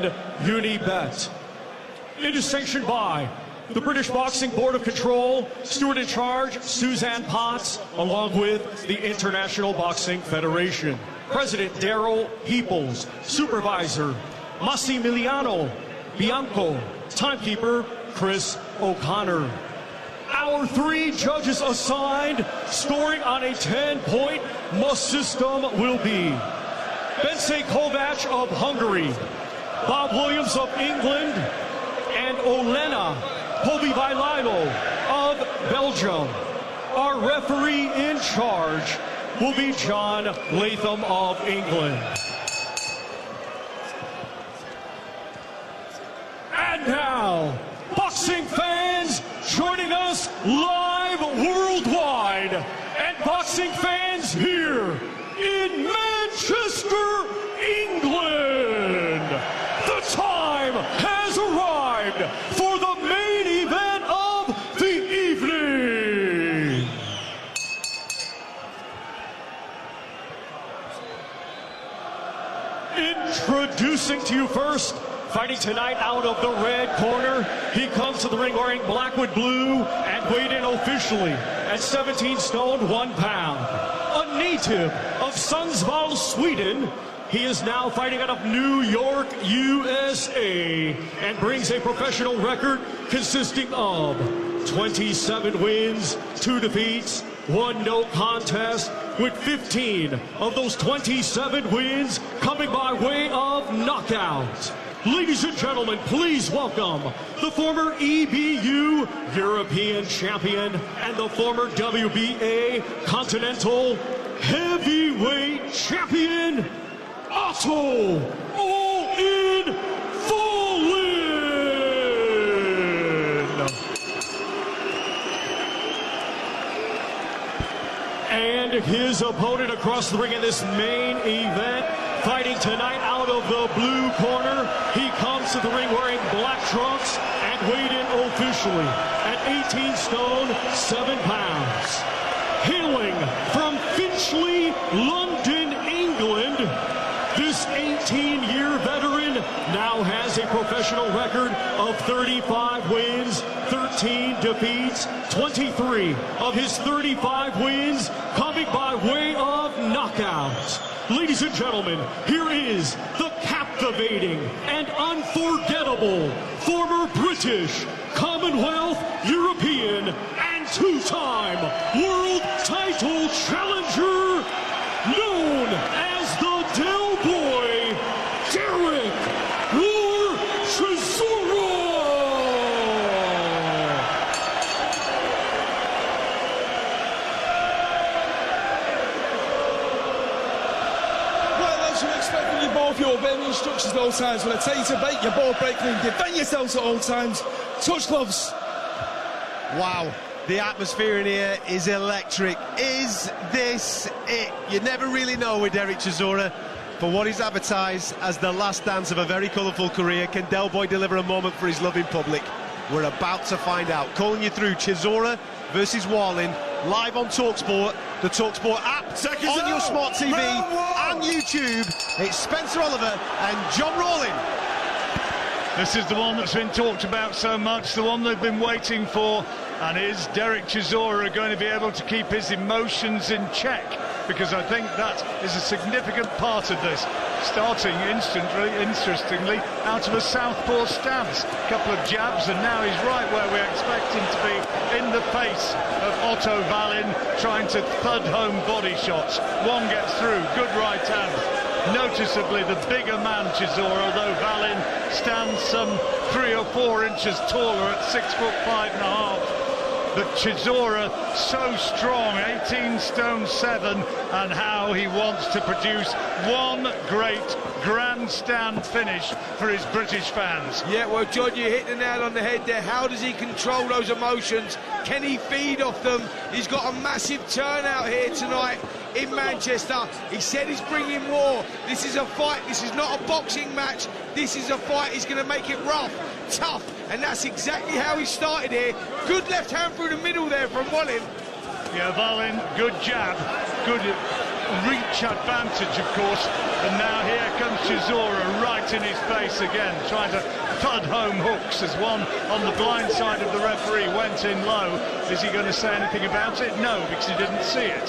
and Unibet. It is sanctioned by the British Boxing Board of Control, steward in charge, Suzanne Potts, along with the International Boxing Federation. President Daryl Peoples, Supervisor Massimiliano Bianco, Timekeeper Chris O'Connor. Our 3 judges assigned, scoring on a 10-point must system will be Bence Kovac of Hungary, Bob Williams of England, and Olena Pobivaililo of Belgium. Our referee in charge will be John Latham of England. And now, boxing fans joining us live worldwide, and boxing fans here in Manchester, England. The time has arrived for the main event of the evening. Introducing to you first, fighting tonight out of the red corner, he comes to the ring wearing black with blue and weighed in officially at 17 stone 1 pound. A native of Sundsvall, Sweden, he is now fighting out of New York, USA, and brings a professional record consisting of 27 wins, 2 defeats, 1 no contest, with 15 of those 27 wins coming by way of knockout. Ladies and gentlemen, please welcome the former EBU European Champion and the former WBA Continental Heavyweight Champion, Otto Wallen. And his opponent across the ring in this main event, fighting tonight out of the blue corner, he comes to the ring wearing black trunks and weighed in officially at 18 stone 7 pounds. Hailing from Finchley, London, England, this 18-year veteran now has a professional record of 35 wins, 13 defeats, 23 of his 35 wins coming by way of knockout. Ladies and gentlemen, here is the captivating and unforgettable former British, Commonwealth, European, and 2-time world title challenger, known as the Del Boy, Derek Chisora. Expecting you both, your obeying instructions at all times. When I tell you to break, you both break clean. Defend yourselves at all times. Touch gloves. Wow, the atmosphere in here is electric. Is this it? You never really know with Derek Chisora. For what he's advertised as the last dance of a very colourful career, can Del Boy deliver a moment for his loving public? We're about to find out. Calling you through Chisora versus Wallen, live on TalkSport, the TalkSport app, on your smart TV and YouTube. It's Spencer Oliver and John Rawling. This is the one that's been talked about so much, the one they've been waiting for. And is Derek Chisora going to be able to keep his emotions in check? Because I think that is a significant part of this. Starting interestingly, out of a southpaw stance. A couple of jabs, and now he's right where we expect him to be, in the face of Otto Wallen, trying to thud home body shots. One gets through, good right hand. Noticeably the bigger man Chisora, although Wallen stands some 3 or 4 inches taller at 6'5½". But Chisora so strong, 18 stone 7, and how he wants to produce one great grandstand finish for his British fans. Yeah, well, John, you hit the nail on the head there. How does he control those emotions? Can he feed off them? He's got a massive turnout here tonight in Manchester. He said he's bringing more. This is a fight. This is not a boxing match. This is a fight. He's going to make it rough, tough, and that's exactly how he started here. Good left hand through the middle there from Wallen. Yeah, Wallen, good jab, good reach advantage, of course, and now here comes Chisora right right in his face again, trying to thud home hooks as one on the blind side of the referee went in low. Is he going to say anything about it? No, because he didn't see it.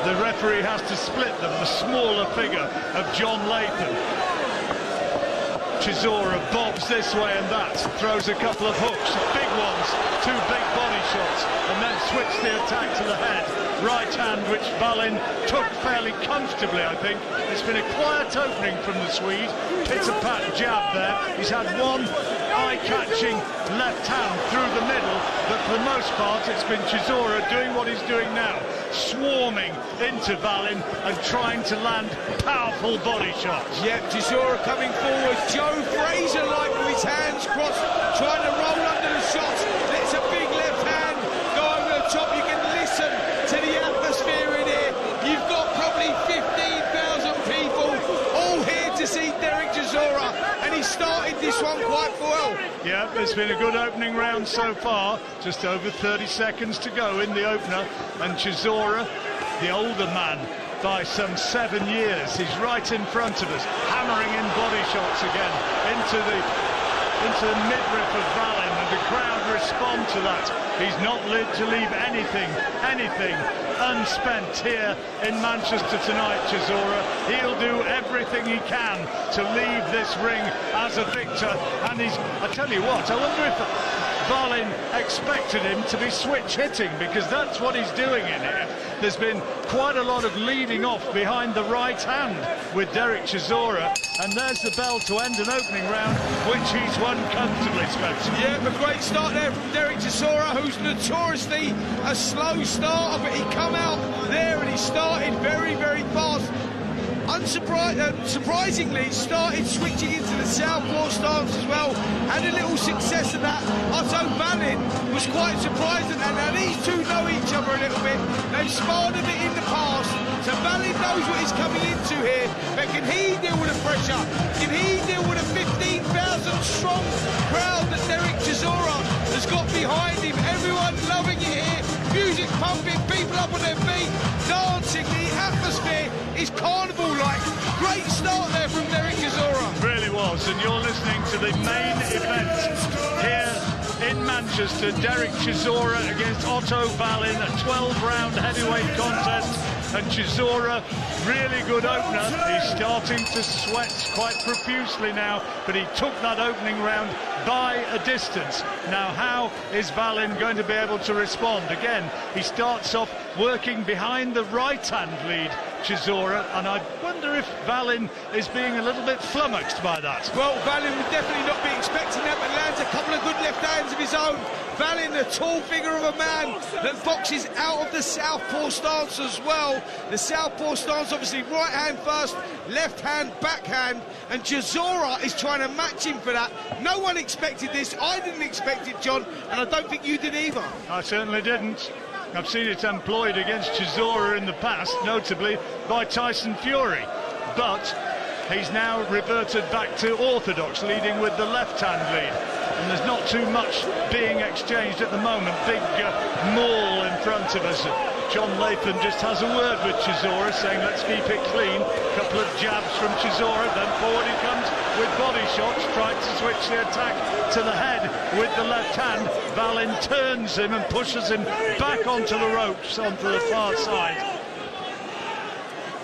The referee has to split them, the smaller figure of John Latham. Chisora bobs this way and that, throws a couple of hooks, big ones, 2 big body shots, and then switched the attack to the head. Right hand, which Wallen took fairly comfortably, I think. It's been a quiet opening from the Swede. Pitter-pat jab there. He's had one eye-catching left hand through the middle, but for the most part it's been Chisora doing what he's doing now, swarming into Wallen and trying to land powerful body shots. Yep, Chisora coming forward. Joe Fraser-like with his hands crossed, trying to roll under the shots. It's a big left hand go over the top. You can listen to the atmosphere in here. You've got probably 15,000 people all here to see Derek Chisora, and he started this one quite well. Yeah, it's been a good opening round so far. Just over 30 seconds to go in the opener, and Chisora, the older man by some 7 years, he's right in front of us, hammering in body shots again into the midriff of Wallen, and the crowd respond to that. He's not to leave anything unspent here in Manchester tonight, Chisora. He'll do everything he can to leave this ring as a victor, and I tell you what, I wonder if Wallen expected him to be switch hitting, because that's what he's doing in here. There's been quite a lot of leading off behind the right hand with Derek Chisora, and there's the bell to end an opening round, which he's won comfortably, Spencer. Yeah, a great start there from Derek Chisora, who's notoriously a slow starter, but he come out there and he started very, very fast. Surprisingly, started switching into the southpaw stance as well. Had a little success of that. Otto Wallen was quite surprised at that. Now, these two know each other a little bit. They've sparred a bit in the past. So Wallen knows what he's coming into here. But can he deal with the pressure? Can he deal with a 15,000 strong crowd that Derek Chisora has got behind him? Everyone loving it here. Music pumping, people up on their feet, dancing. The atmosphere is carnival-like. Great start there from Derek Chisora. Really was, and you're listening to the main event here in Manchester. Derek Chisora against Otto Wallen, a 12-round heavyweight contest, and Chisora, really good opener. He's starting to sweat quite profusely now, but he took that opening round by a distance. Now, how is Wallen going to be able to respond? Again, he starts off working behind the right-hand lead, Chisora, and I wonder if Wallen is being a little bit flummoxed by that. Well, Wallen would definitely not be expecting that, but lands a couple of good left hands of his own. Wallen, the tall figure of a man that boxes out of the southpaw stance as well. The southpaw stance, obviously, right hand first, left hand, backhand, and Chisora is trying to match him for that. No one expected this. I didn't expect it, John, and I don't think you did either. I certainly didn't. I've seen it employed against Chisora in the past, notably by Tyson Fury, but he's now reverted back to orthodox, leading with the left-hand lead, and there's not too much being exchanged at the moment. Big maul in front of us. John Latham just has a word with Chisora, saying let's keep it clean. A couple of jabs from Chisora, then forward he comes with body shots, trying to switch the attack to the head with the left hand. Wallen turns him and pushes him back onto the ropes, onto the far side.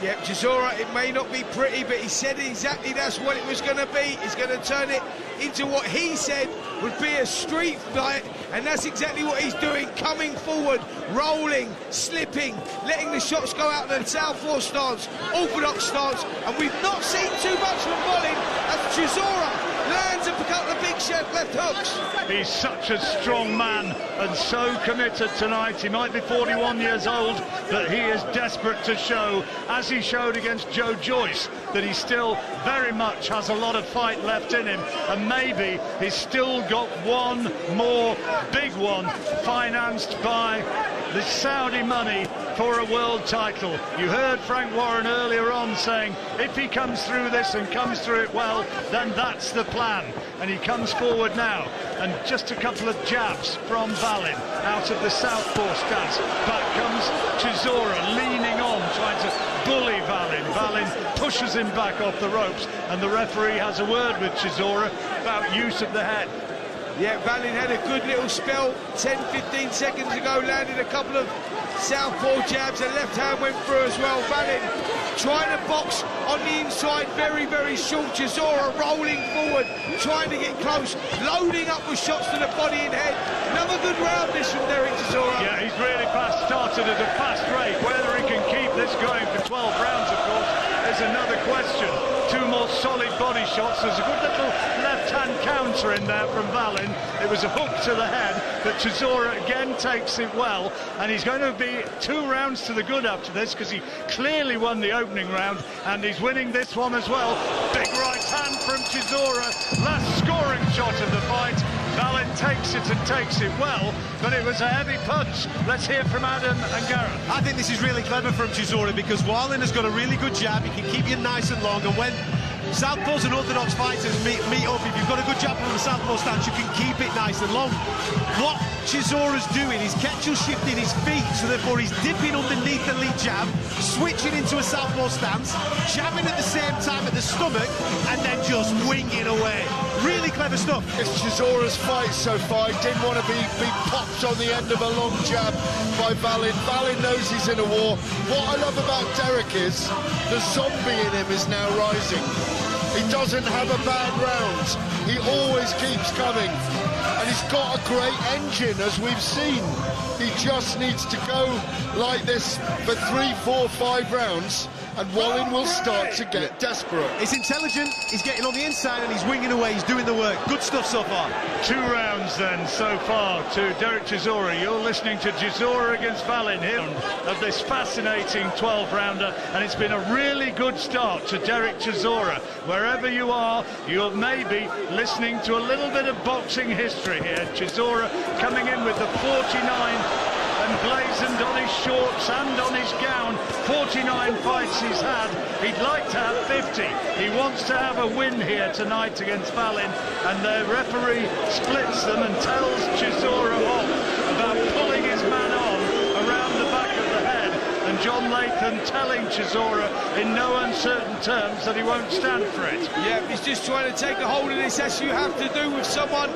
Yep, Chisora, it may not be pretty, but he said exactly that's what it was going to be. He's going to turn it into what he said would be a street fight, and that's exactly what he's doing, coming forward, rolling, slipping, letting the shots go out in the southpaw stance, orthodox stance, and we've not seen too much from Wallen as Chisora lands a couple of big left hooks. He's such a strong man and so committed tonight. He might be 41 years old, but he is desperate to show, as he showed against Joe Joyce, that he still very much has a lot of fight left in him, and maybe he's still got one more big one financed by the Saudi money for a world title. You heard Frank Warren earlier on saying if he comes through this and comes through it well, then that's the plan. And he comes forward now, and just a couple of jabs from Wallen out of the southpaw stance. Back comes Chisora leaning on, trying to bully Wallen. Wallen pushes him back off the ropes, and the referee has a word with Chisora about use of the head. Yeah, Wallen had a good little spell 10-15 seconds ago, landed a couple of southpaw jabs, and left hand went through as well. Wallen trying to box on the inside, very, very short. Chisora rolling forward, trying to get close, loading up with shots to the body and head. Another good round this from Derek Chisora. Yeah, he's really fast, started at a fast rate. Whether he can keep this going for 12 rounds, of course, is another question. Two more solid body shots. There's a good little left-hand counter in there from Wallen. It was a hook to the head, but Chisora again takes it well, and he's going to be 2 rounds to the good after this, because he clearly won the opening round, and he's winning this one as well. Big right hand from Chisora, last scoring shot of the fight. Wallen takes it and takes it well, but it was a heavy punch. Let's hear from Adam and Gareth. I think this is really clever from Chisora, because Wallen has got a really good jab. He can keep you nice and long, and when southpaws and orthodox fighters meet up, if you've got a good jab from the southpaw stance, you can keep it nice and long. What Chisora's doing is catch-up shifting his feet, so therefore he's dipping underneath the lead jab, switching into a southpaw stance, jabbing at the same time at the stomach, and then just winging away. Really clever stuff. It's Chisora's fight so far. He didn't want to be popped on the end of a long jab by Wallen. Wallen knows he's in a war. What I love about Derek is the zombie in him is now rising. He doesn't have a bad round. He always keeps coming. And he's got a great engine, as we've seen. He just needs to go like this for 3, 4, 5 rounds, and Wallen will start to get desperate. He's intelligent, he's getting on the inside, and he's winging away, he's doing the work. Good stuff so far. 2 rounds then so far to Derek Chisora. You're listening to Chisora against Wallen here of this fascinating 12-rounder, and it's been a really good start to Derek Chisora. Wherever you are, you're maybe listening to a little bit of boxing history here. Chisora coming in with the 49 emblazoned on his shorts and on his gown. 49 fights he's had. He'd like to have 50. He wants to have a win here tonight against Wallen, and the referee splits them and tells Chisora off about pulling his man on around the back of the head, and John Latham telling Chisora in no uncertain terms that he won't stand for it. Yeah, he's just trying to take a hold of this, as you have to do with someone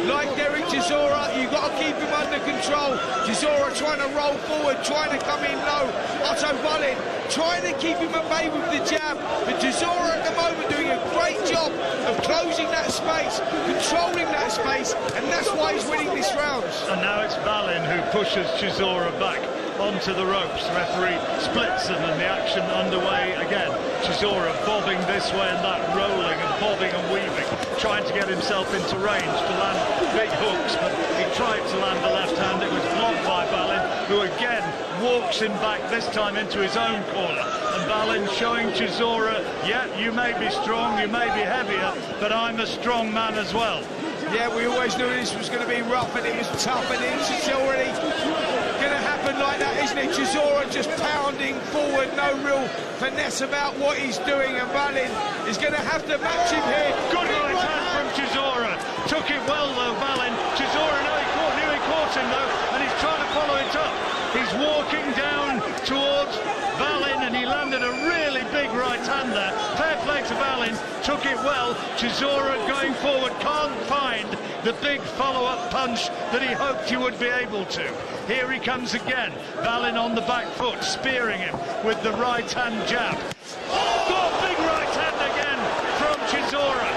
like Derek Chisora. You've got to keep him under control. Chisora trying to roll forward, trying to come in low. Otto Wallen trying to keep him at bay with the jab. But Chisora at the moment doing a great job of closing that space, controlling that space, and that's why he's winning this round. And now it's Wallen who pushes Chisora back onto the ropes. The referee splits them, and the action underway again. Chisora bobbing this way and that, rolling and bobbing and weaving, trying to get himself into range to land big hooks, but he tried to land the left hand. It was blocked by Wallen, who again walks him back, this time into his own corner. And Wallen showing Chisora, yeah, you may be strong, you may be heavier, but I'm a strong man as well. Yeah, we always knew this was going to be rough and it was tough, and it's already going to happen like that, isn't it? Chisora just pounding forward, no real finesse about what he's doing, and Wallen is going to have to match him here. Good right hand from Chisora. Took it well though, Wallen. Chisora nearly caught him though, and he's trying to follow it up. He's walking down towards Wallen, and he landed a really big right hand there. Fair play to Wallen, took it well. Chisora going forward, can't find the big follow-up punch that he hoped he would be able to. Here he comes again. Wallen on the back foot, spearing him with the right hand jab. Got big right hand again from Chisora.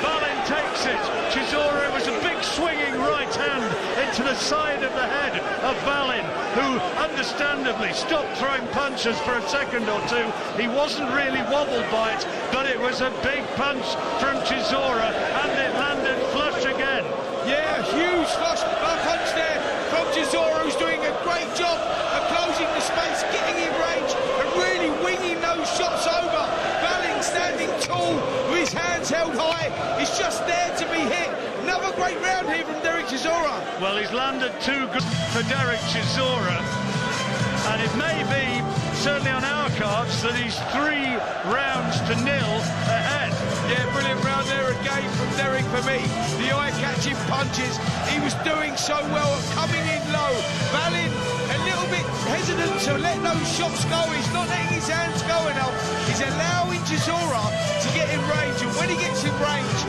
Wallen takes it. Chisora, it was a big swinging right hand into the side of the head of Wallen, who understandably stopped throwing punches for a second or two. He wasn't really wobbled by it, but it was a big punch from Chisora, and it landed flush again. Yeah, huge flush punch there from Chisora, who's doing a great job of closing the space, getting in range, and really winging those shots over. Wallen standing tall with his hands held high. He's just there to be hit. Another great round here from Derek Chisora. Well, he's landed 2 good for Derek Chisora. and it may be, certainly on our cards, that he's 3 rounds to 0 ahead. Yeah, brilliant round there again from Derek for me. The eye-catching punches. He was doing so well at coming in low. Valin a little bit hesitant to let those shots go. He's not letting his hands go enough. He's allowing Chisora to get in range, and when he gets in range,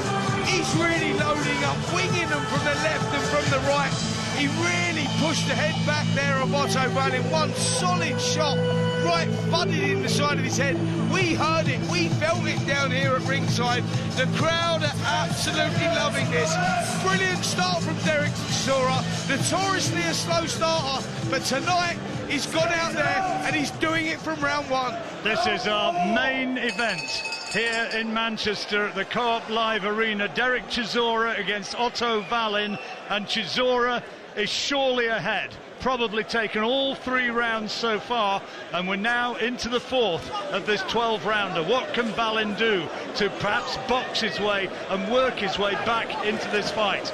he's really loading up, winging them from the left and from the right. He really pushed the head back there of Otto Wallen. One solid shot, right thudded in the side of his head. We heard it, we felt it down here at ringside. The crowd are absolutely loving this. Brilliant start from Derek Chisora. Notoriously a slow starter, but tonight he's gone out there and he's doing it from round 1. This is our main event here in Manchester at the Co-op Live Arena. Derek Chisora against Otto Wallen, and Chisora is surely ahead. Probably taken all 3 rounds so far, and we're now into the 4th of this 12-rounder. What can Wallen do to perhaps box his way and work his way back into this fight?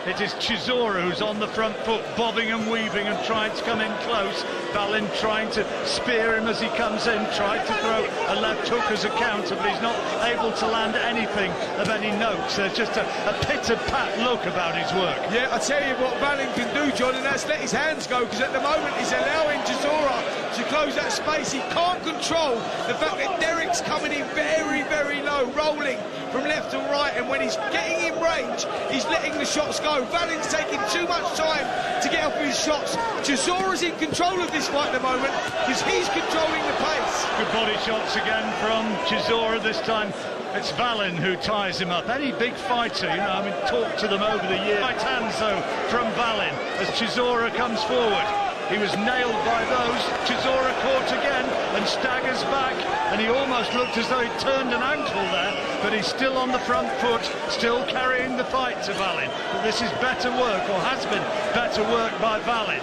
It is Chisora who's on the front foot, bobbing and weaving and trying to come in close. Wallen trying to spear him as he comes in, tried to throw a left hook as a counter, but he's not able to land anything of any notes. There's just a pitter-pat look about his work. Yeah, I tell you what Wallen can do, John, and that's let his hands go, because at the moment he's allowing Chisora to close that space. He can't control the fact that Derek's coming in very, very low, rolling from left to right, and when he's getting in range, he's letting the shots go. Wallen's taking too much time to get off his shots. Chisora's in control of this fight at the moment, because he's controlling the pace. Good body shots again from Chisora. This time it's Wallen who ties him up. Any big fighter, you know, I mean, talk to them over the years. Right hands, though, from Wallen as Chisora comes forward. He was nailed by those. Chisora caught again and staggers back, and he almost looked as though he turned an ankle there, but he's still on the front foot, still carrying the fight to Wallen. But this is better work, or has been better work by Wallen.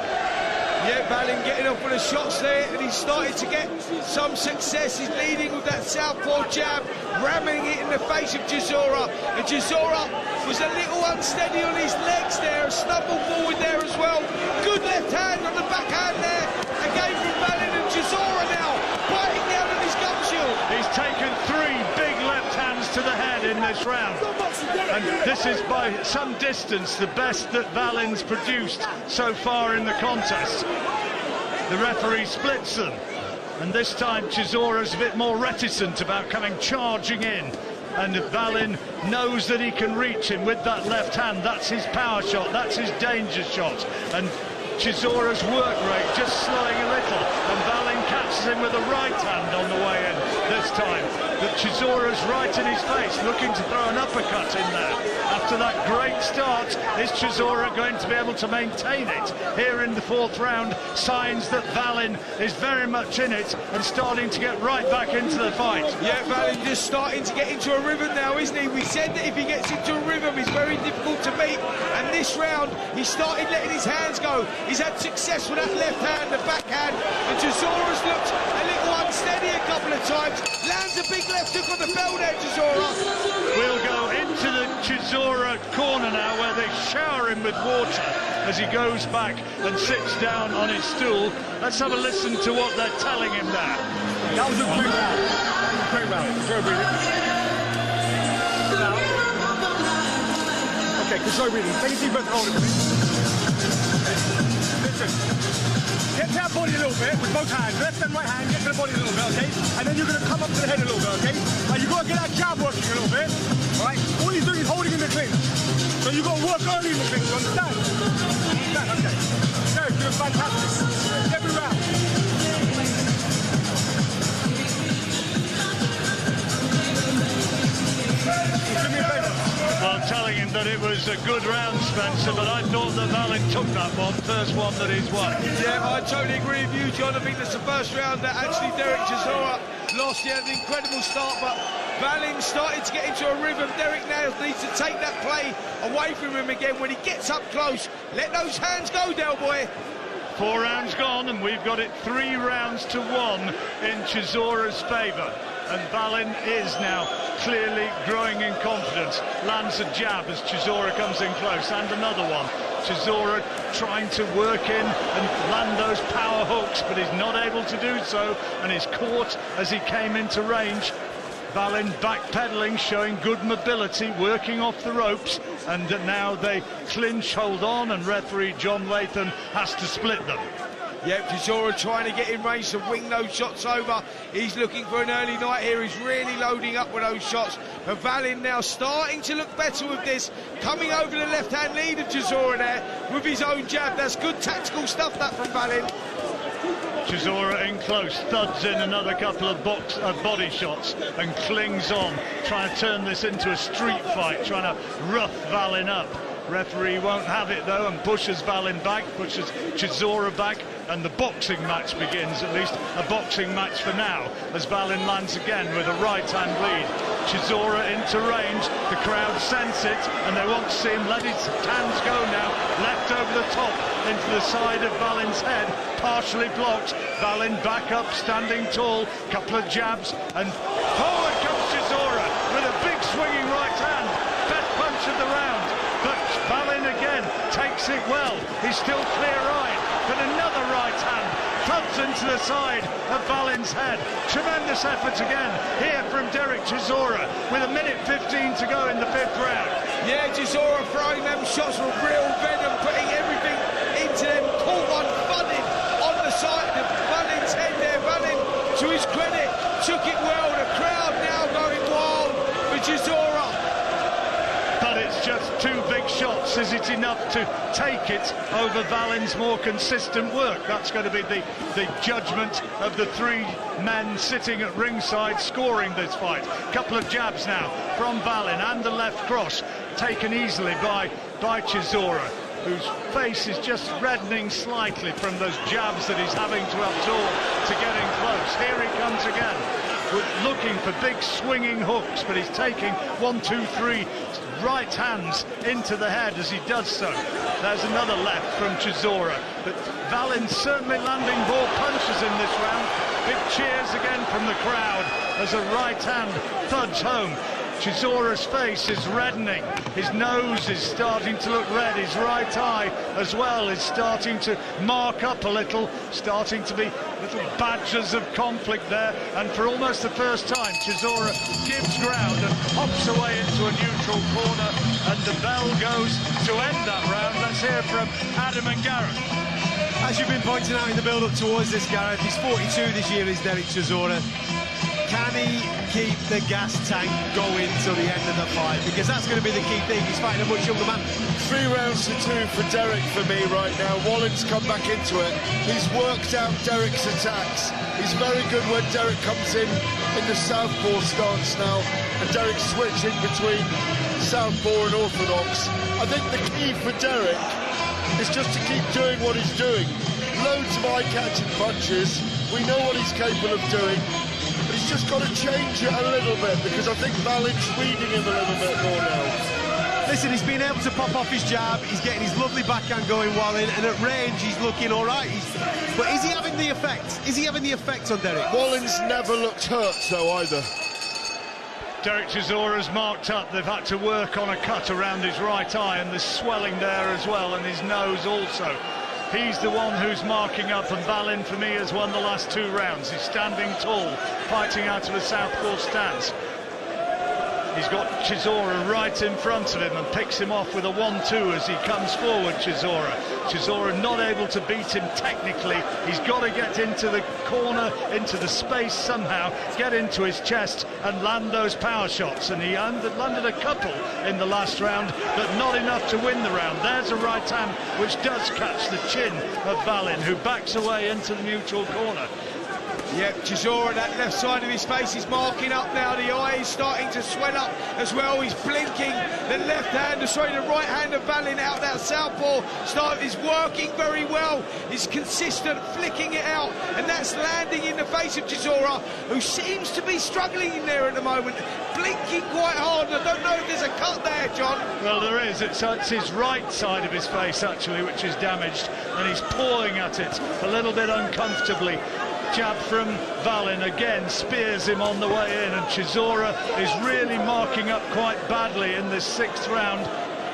Yeah, Wallen getting off with the shots there, and he's started to get some success. He's leading with that southpaw jab, ramming it in the face of Chisora. And Chisora was a little unsteady on his legs there, stumbled forward there as well. Good left hand on the backhand there, again from Wallen, and Chisora now biting down on his gum shield. He's taken 3 big left hands to the head in this round, and this is by some distance the best that Wallen's produced so far in the contest. The referee splits them, and this time Chisora's a bit more reticent about coming charging in, and Wallen knows that he can reach him with that left hand. That's his power shot, that's his danger shot, and Chisora's work rate just slowing a little, and Wallen catches him with a right hand on the way in this time. But Chisora's right in his face, looking to throw an uppercut in there. After that great start, is Chisora going to be able to maintain it here in the 4th round? Signs that Wallen is very much in it and starting to get right back into the fight. Yeah, Wallen just starting to get into a rhythm now, isn't he? We said that if he gets into a rhythm, he's very difficult to beat. And this round, he started letting his hands go. He's had success with that left hand, the backhand, and Chisora's looked a little unsteady a couple of times. Lands a big left hook on the bell there, Chisora. We'll go into the Chisora corner now, where they shower him with water as he goes back and sits down on his stool. Let's have a listen to what they're telling him there. That was a great round. Great round. Control breathing. Now. Okay, control breathing. Take a deep breath and hold it for me. Listen. Get to that body a little bit with both hands. Left and right hand, get to the body a little bit, okay? And then you're going to come up to the head a little bit, okay? Like, you've got to get that jab working a little bit, all right? All he's doing is holding in the clinch. So you've got to work early in the clinch, you understand? Understand? Okay. Derek, you're fantastic. Every round. Do me a favour. Well, I'm telling him that it was a good round, Spencer, but I thought that Wallen took that one, first one that he's won. Yeah, I totally agree with you, John. I think that's the first round that actually Derek Chisora lost. He had an incredible start, but Wallen started to get into a rhythm. Derek now needs to take that play away from him again. When he gets up close, let those hands go, Del Boy. 4 rounds gone, and we've got it 3 rounds to 1 in Chisora's favour. And Wallen is now clearly growing in confidence. Lands a jab as Chisora comes in close, and another one. Chisora trying to work in and land those power hooks, but he's not able to do so, and is caught as he came into range. Valin backpedaling, showing good mobility, working off the ropes, and now they clinch, hold on, and referee John Latham has to split them. Yep, Chisora trying to get in range to wing those shots over. He's looking for an early night here. He's really loading up with those shots. But Valin now starting to look better with this. Coming over the left-hand lead of Chisora there with his own jab. That's good tactical stuff, that from Valin. Chisora in close, thuds in another couple of body shots and clings on, trying to turn this into a street fight, trying to rough Valin up. Referee won't have it though and pushes Valin back, pushes Chisora back, and the boxing match begins, at least a boxing match for now, as Valin lands again with a right-hand lead. Chisora into range, the crowd sense it, and they want to see him let his hands go now, left over the top, into the side of Valin's head, partially blocked. Valin back up, standing tall, couple of jabs, and forward comes Chisora with a big swinging right hand, best punch of the round. But Valin again takes it well. He's still clear-eyed, but another right hand thuds into the side of Valin's head. Tremendous effort again here from Derek Chisora with 1:15 to go in the 5th round. Yeah, Chisora throwing them shots with real venom, putting everything into them. Caught one thudding on the side of Valin's head there. Valin, to his credit, took it well. The crowd now going wild for Chisora. Just 2 big shots. Is it enough to take it over Valin's more consistent work? That's going to be the judgment of the 3 men sitting at ringside scoring this fight. Couple of jabs now from Valin and the left cross taken easily by Chisora, whose face is just reddening slightly from those jabs that he's having to absorb to getting close. Here he comes again, looking for big swinging hooks, but he's taking 1, 2, 3 right hands into the head as he does so. There's another left from Chisora, but Valin certainly landing more punches in this round. Big cheers again from the crowd as a right hand thuds home. Chisora's face is reddening, his nose is starting to look red, his right eye as well is starting to mark up a little, starting to be little badges of conflict there, and for almost the first time Chisora gives ground and hops away into a neutral corner, and the bell goes to end that round. Let's hear from Adam and Gareth. As you've been pointing out in the build-up towards this, Gareth, he's 42 this year, is Derek Chisora. Can he keep the gas tank going till the end of the fight? Because that's going to be the key thing. He's fighting a much younger man. 3 rounds to 2 for Derek for me right now. Wallen's come back into it. He's worked out Derek's attacks. He's very good when Derek comes in the southpaw stance now, and Derek's switching between southpaw and orthodox. I think the key for Derek is just to keep doing what he's doing. Loads of eye-catching punches. We know what he's capable of doing. But he's just got to change it a little bit, because I think Valin's reading him a little bit more now. Listen, he's been able to pop off his jab, he's getting his lovely backhand going, Wallen, and at range he's looking all right. But is he having the effect? Is he having the effect on Derek? Wallen's never looked hurt, though, either. Derek Chisora's marked up. They've had to work on a cut around his right eye, and there's swelling there as well, and his nose also. He's the one who's marking up, and Valin, for me, has won the last 2 rounds. He's standing tall, fighting out of a southpaw stance. He's got Chisora right in front of him and picks him off with a 1-2 as he comes forward, Chisora. Chisora not able to beat him technically. He's got to get into the corner, into the space somehow, get into his chest and land those power shots. And he landed a couple in the last round, but not enough to win the round. There's a right hand which does catch the chin of Valin, who backs away into the neutral corner. Yep, Chisora, that left side of his face is marking up now. The eye is starting to swell up as well. He's blinking. The left hand, the right hand of Valin out that southpaw is working very well. He's consistent, flicking it out, and that's landing in the face of Chisora, who seems to be struggling in there at the moment, blinking quite hard. I don't know if there's a cut there, John. Well, there is. It's his right side of his face, actually, which is damaged, and he's pawing at it a little bit uncomfortably. Jab from Valin again spears him on the way in, and Chisora is really marking up quite badly in this 6th round,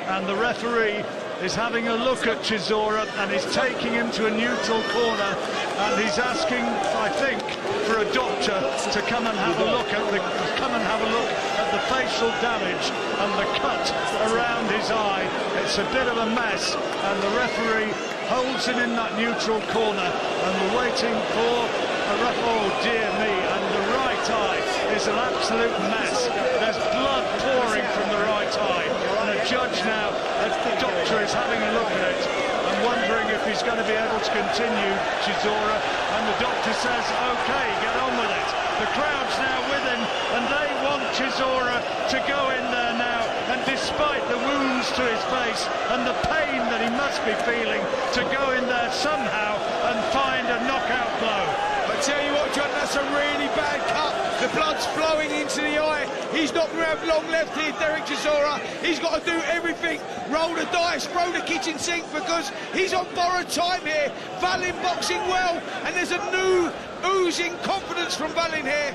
and the referee is having a look at Chisora and is taking him to a neutral corner, and he's asking, I think, for a doctor to come and have a look at the facial damage and the cut around his eye. It's a bit of a mess, and the referee holds him in that neutral corner, and we're waiting for a ref. Oh dear me, and the right eye is an absolute mess. There's blood pouring from the right eye, and a judge now, a doctor, is having a look at it and wondering if he's going to be able to continue Chisora, and the doctor says, okay, get on with it. The crowd's now with him, and they want Chisora to go in there now, and despite the wounds to his face and the pain that he must be feeling, to go in there somehow and find a knockout blow. I tell you what, John, that's a really bad cut. The blood's flowing into the eye. He's not going to have long left here, Derek Chisora. He's got to do everything. Roll the dice, throw the kitchen sink, because he's on borrowed time here. Wallen boxing well, and there's a new oozing confidence from Wallen here.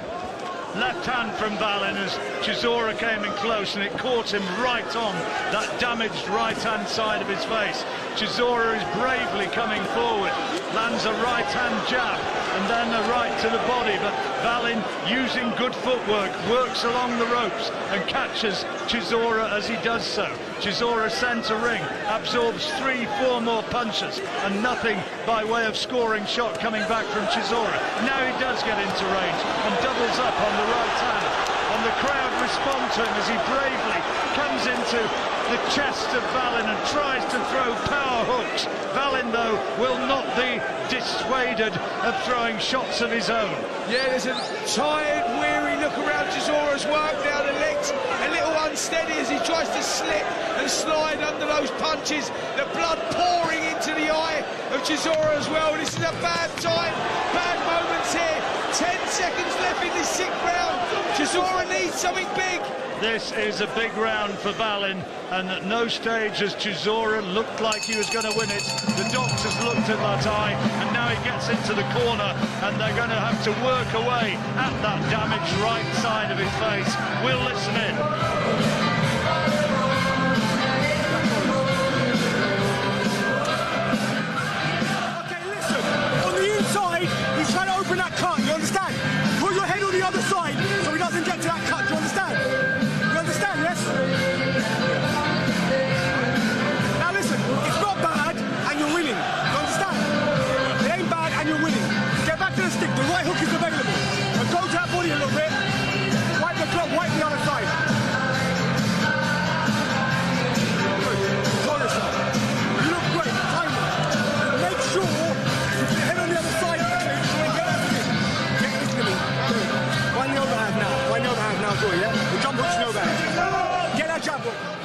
Left hand from Wallen as Chisora came in close, and it caught him right on that damaged right-hand side of his face. Chisora is bravely coming forward, lands a right-hand jab and then a right to the body, but Wallen, using good footwork, works along the ropes and catches Chisora as he does so. Chisora centre ring, absorbs 3-4 more punches, and nothing by way of scoring shot coming back from Chisora. Now he does get into range and doubles up on the right hand, and the crowd respond to him as he bravely comes into the chest of Wallen and tries to throw power hooks. Wallen, though, will not be dissuaded of throwing shots of his own. Yeah, there's a tired, weary look around Chisora's work down the legs, a little unsteady as he tries to slip and slide under those punches. The blood pouring into the eye of Chisora as well. This is a bad time, bad moments here. 10 seconds left in this 6th round. Chisora needs something big. This is a big round for Wallen, and at no stage has Chisora looked like he was going to win it. The doctors looked at that eye, and now he gets into the corner, and they're going to have to work away at that damaged right side of his face. We'll listen in. Okay, listen. On the inside, he's trying to open that cut, you understand? Put your head on the other side so he doesn't get to that cut, do you understand? Yes? Now listen, it's not bad and you're winning. You understand? It ain't bad and you're winning. Get back to the stick. The right hook is available. And go to that body a little bit. Wipe the club, wipe the other side. Good. Control yourself. You look great. Time it. Make sure you put your head on the other side. Get this to me. Wind the overhand now. Wind the overhand now, Joy, yeah? The jump hook's no bad.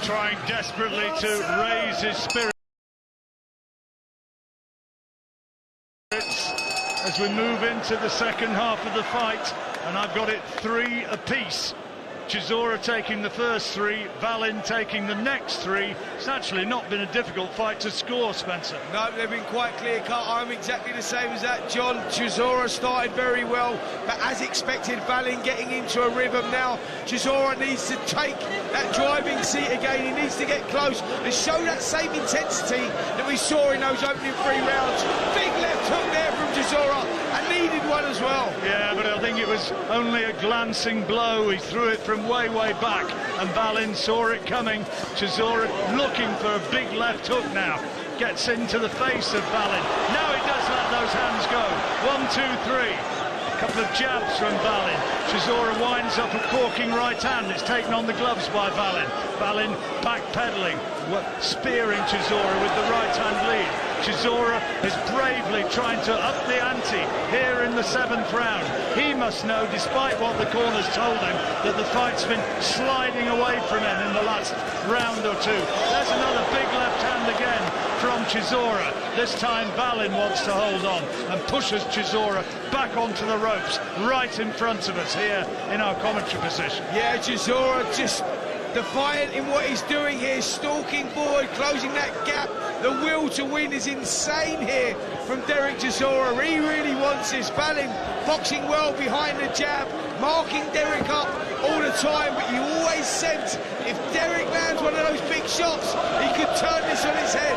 Trying desperately to raise his spirits as we move into the second half of the fight, and I've got it 3 apiece. Chisora taking the first 3, Wallen taking the next 3. It's actually not been a difficult fight to score, Spencer. No, they've been quite clear-cut. I'm exactly the same as that, John. Chisora started very well, but as expected, Wallen getting into a rhythm now. Chisora needs to take that driving seat again. He needs to get close and show that same intensity that we saw in those opening 3 rounds. Big left hook there from Chisora, and needed one as well. Yeah, but I think it was only a glancing blow. He threw it from way back, and Wallen saw it coming. Chisora looking for a big left hook now. Gets into the face of Wallen. Now he does let those hands go. 1, 2, 3. A couple of jabs from Wallen. Chisora winds up a corking right hand. It's taken on the gloves by Wallen. Wallen backpedaling, spearing Chisora with the right hand lead. Chisora is bravely trying to up the ante here in the 7th round. He must know, despite what the corners told him, that the fight's been sliding away from him in the last round or 2. There's another big left hand again from Chisora. This time Wallen wants to hold on and pushes Chisora back onto the ropes right in front of us here in our commentary position. Yeah, Chisora just defiant in what he's doing here, stalking forward, closing that gap. The will to win is insane here from Derek Chisora. He really wants this. Wallen boxing well behind the jab, marking Derek up all the time, but you always sense if Derek lands one of those big shots, he could turn this on his head.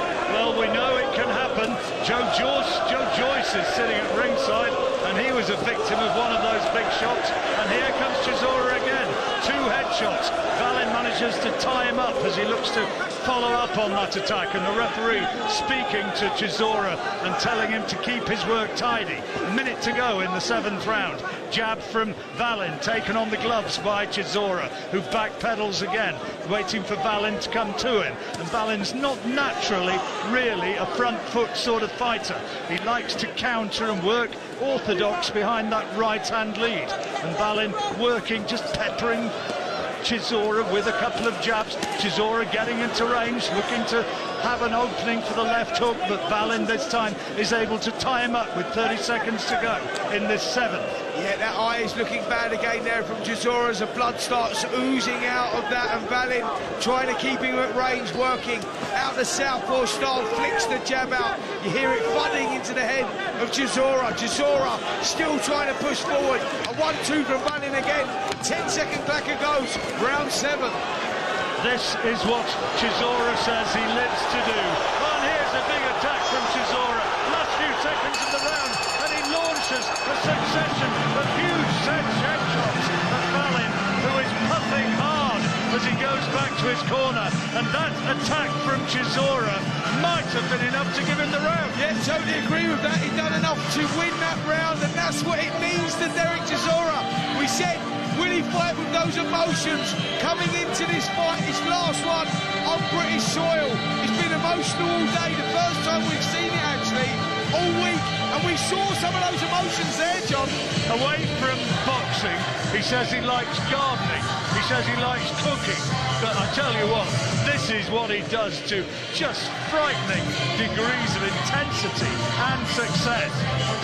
Ross is sitting at ringside, and he was a victim of one of those big shots. And here comes Chisora again. 2 headshots. Valin manages to tie him up as he looks to follow up on that attack, and the referee speaking to Chisora and telling him to keep his work tidy. A minute to go in the 7th round. Jab from Valin, taken on the gloves by Chisora, who backpedals again, waiting for Valin to come to him. And Valin's not naturally really a front foot sort of fighter. He likes to counter and work orthodox behind that right hand lead, and Valin working, just peppering Chisora with a couple of jabs. Chisora getting into range, looking to have an opening for the left hook, but Valin this time is able to tie him up with 30 seconds to go in this 7th. Yeah, that eye is looking bad again there from Chisora as the blood starts oozing out of that, and Valin trying to keep him at range, working out the southpaw style, flicks the jab out. You hear it thudding into the head of Chisora. Chisora still trying to push forward. A 1-2 from Valin again. 10-second clacker goes, round 7. This is what Chisora says he lives to do. And here's a big attack from Chisora. Last few seconds of the round, and he launches a succession of huge headshots at Valin, who is puffing hard as he goes back to his corner. And that attack from Chisora might have been enough to give him the round. Yeah, totally agree with that. He done enough to win that round, and that's what it means to Derek Chisora. We said, will he fight with those emotions coming into this fight, his last one on British soil? It's been emotional all day, the first time we've seen it actually, all week, and we saw some of those emotions there, John. Away from boxing, he says he likes gardening, he says he likes cooking, but I tell you what, this is what he does to just frightening degrees of intensity and success.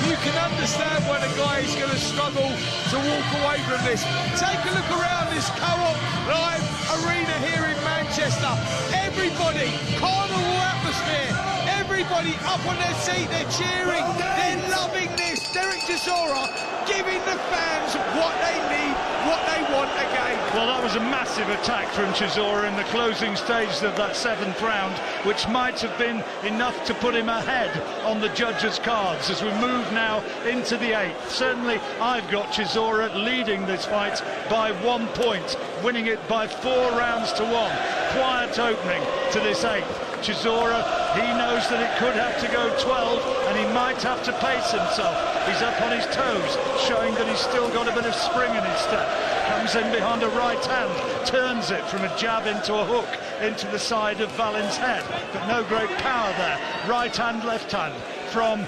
You can understand when a guy is going to struggle to walk away from this. Take a look around this Co-op Live arena here in Manchester. Everybody, carnival atmosphere. Everybody up on their seat, they're cheering, they're loving this. Derek Chisora giving the fans what they need, what they want again. Well, that was a massive attack from Chisora in the closing stages of that 7th round, which might have been enough to put him ahead on the judges' cards as we move now into the 8th. Certainly, I've got Chisora leading this fight by 1 point, winning it by 4 rounds to 1. Quiet opening to this 8th. Chisora, he knows that it could have to go 12, and he might have to pace himself. He's up on his toes, showing that he's still got a bit of spring in his step. Comes in behind a right hand, turns it from a jab into a hook into the side of Valin's head, but no great power there. Right hand, left hand from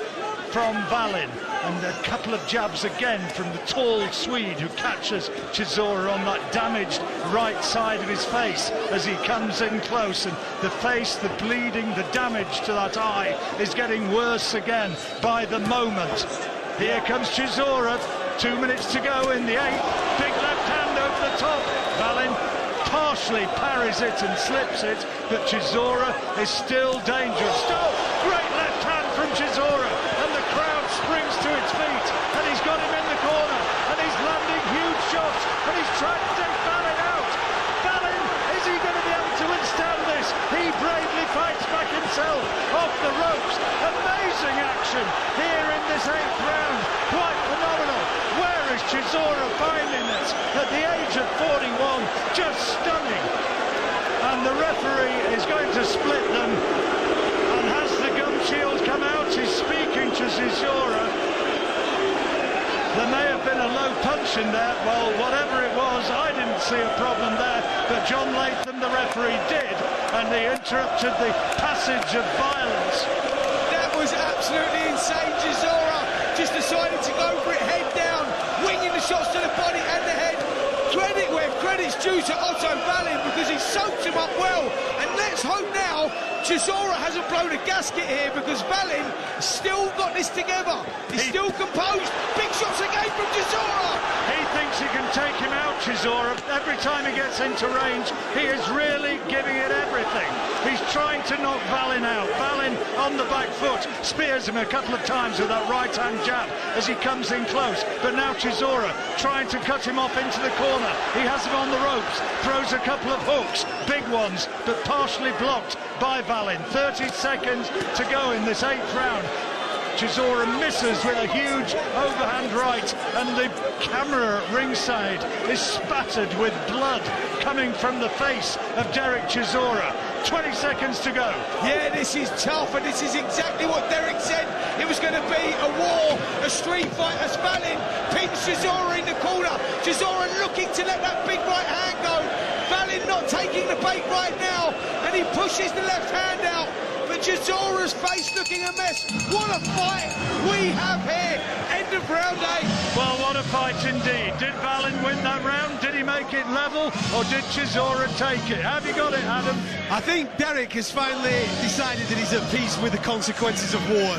Valin, and a couple of jabs again from the tall Swede who catches Chisora on that damaged right side of his face as he comes in close, and the face, the bleeding, the damage to that eye is getting worse again by the moment. Here comes Chisora, 2 minutes to go in the 8th. Big left hand over the top. Valin partially parries it and slips it, but Chisora is still dangerous. Oh, great left hand from Chisora, and the crowd springs to its feet, and he's got him in the corner, and he's landing huge shots, and he's trying to take Valin out. Valin, is he going to be able to withstand this? He bravely fights back himself off the ropes. Amazing action here in this 8th round. Quite phenomenal. Where is Chisora finding this at the age of 41? Just stunning. And the referee is going to split them. And has the gum shield come out? He's speaking to Chisora. There may have been a low punch in there. Well, whatever it was, I didn't see a problem there. But John Latham, the referee, did. And they interrupted the passage of violence. That was absolutely insane. Chisora just decided to go for it, head down, winging the shots to the body and the head. Credit where credit's due to Otto Wallen, because he soaked him up well. And let's hope now Chisora hasn't blown a gasket here, because Wallen still got this together. He's still composed. Big shots again from Chisora. He thinks he can take him out, Chisora. Every time he gets into range, he is really giving it everything. He's trying to knock Valin out. Valin on the back foot, spears him a couple of times with that right-hand jab as he comes in close. But now Chisora trying to cut him off into the corner. He has him on the ropes, throws a couple of hooks, big ones, but partially blocked by Valin. 30 seconds to go in this 8th round. Chisora misses with a huge overhand right, and the camera ringside is spattered with blood coming from the face of Derek Chisora. 20 seconds to go. Yeah, this is tough, and this is exactly what Derek said. It was going to be a war, a street fight, as Valin pins Chisora in the corner. Chisora looking to let that big right hand go. Valin not taking the bait right now, and he pushes the left hand out. But Chisora's face looking a mess. What a fight we have here. End of round 8. Well, what a fight indeed. Did Valin win that round? Did he make it level, or did Chisora take it? Have you got it, Adam? I think Derek has finally decided that he's at peace with the consequences of war.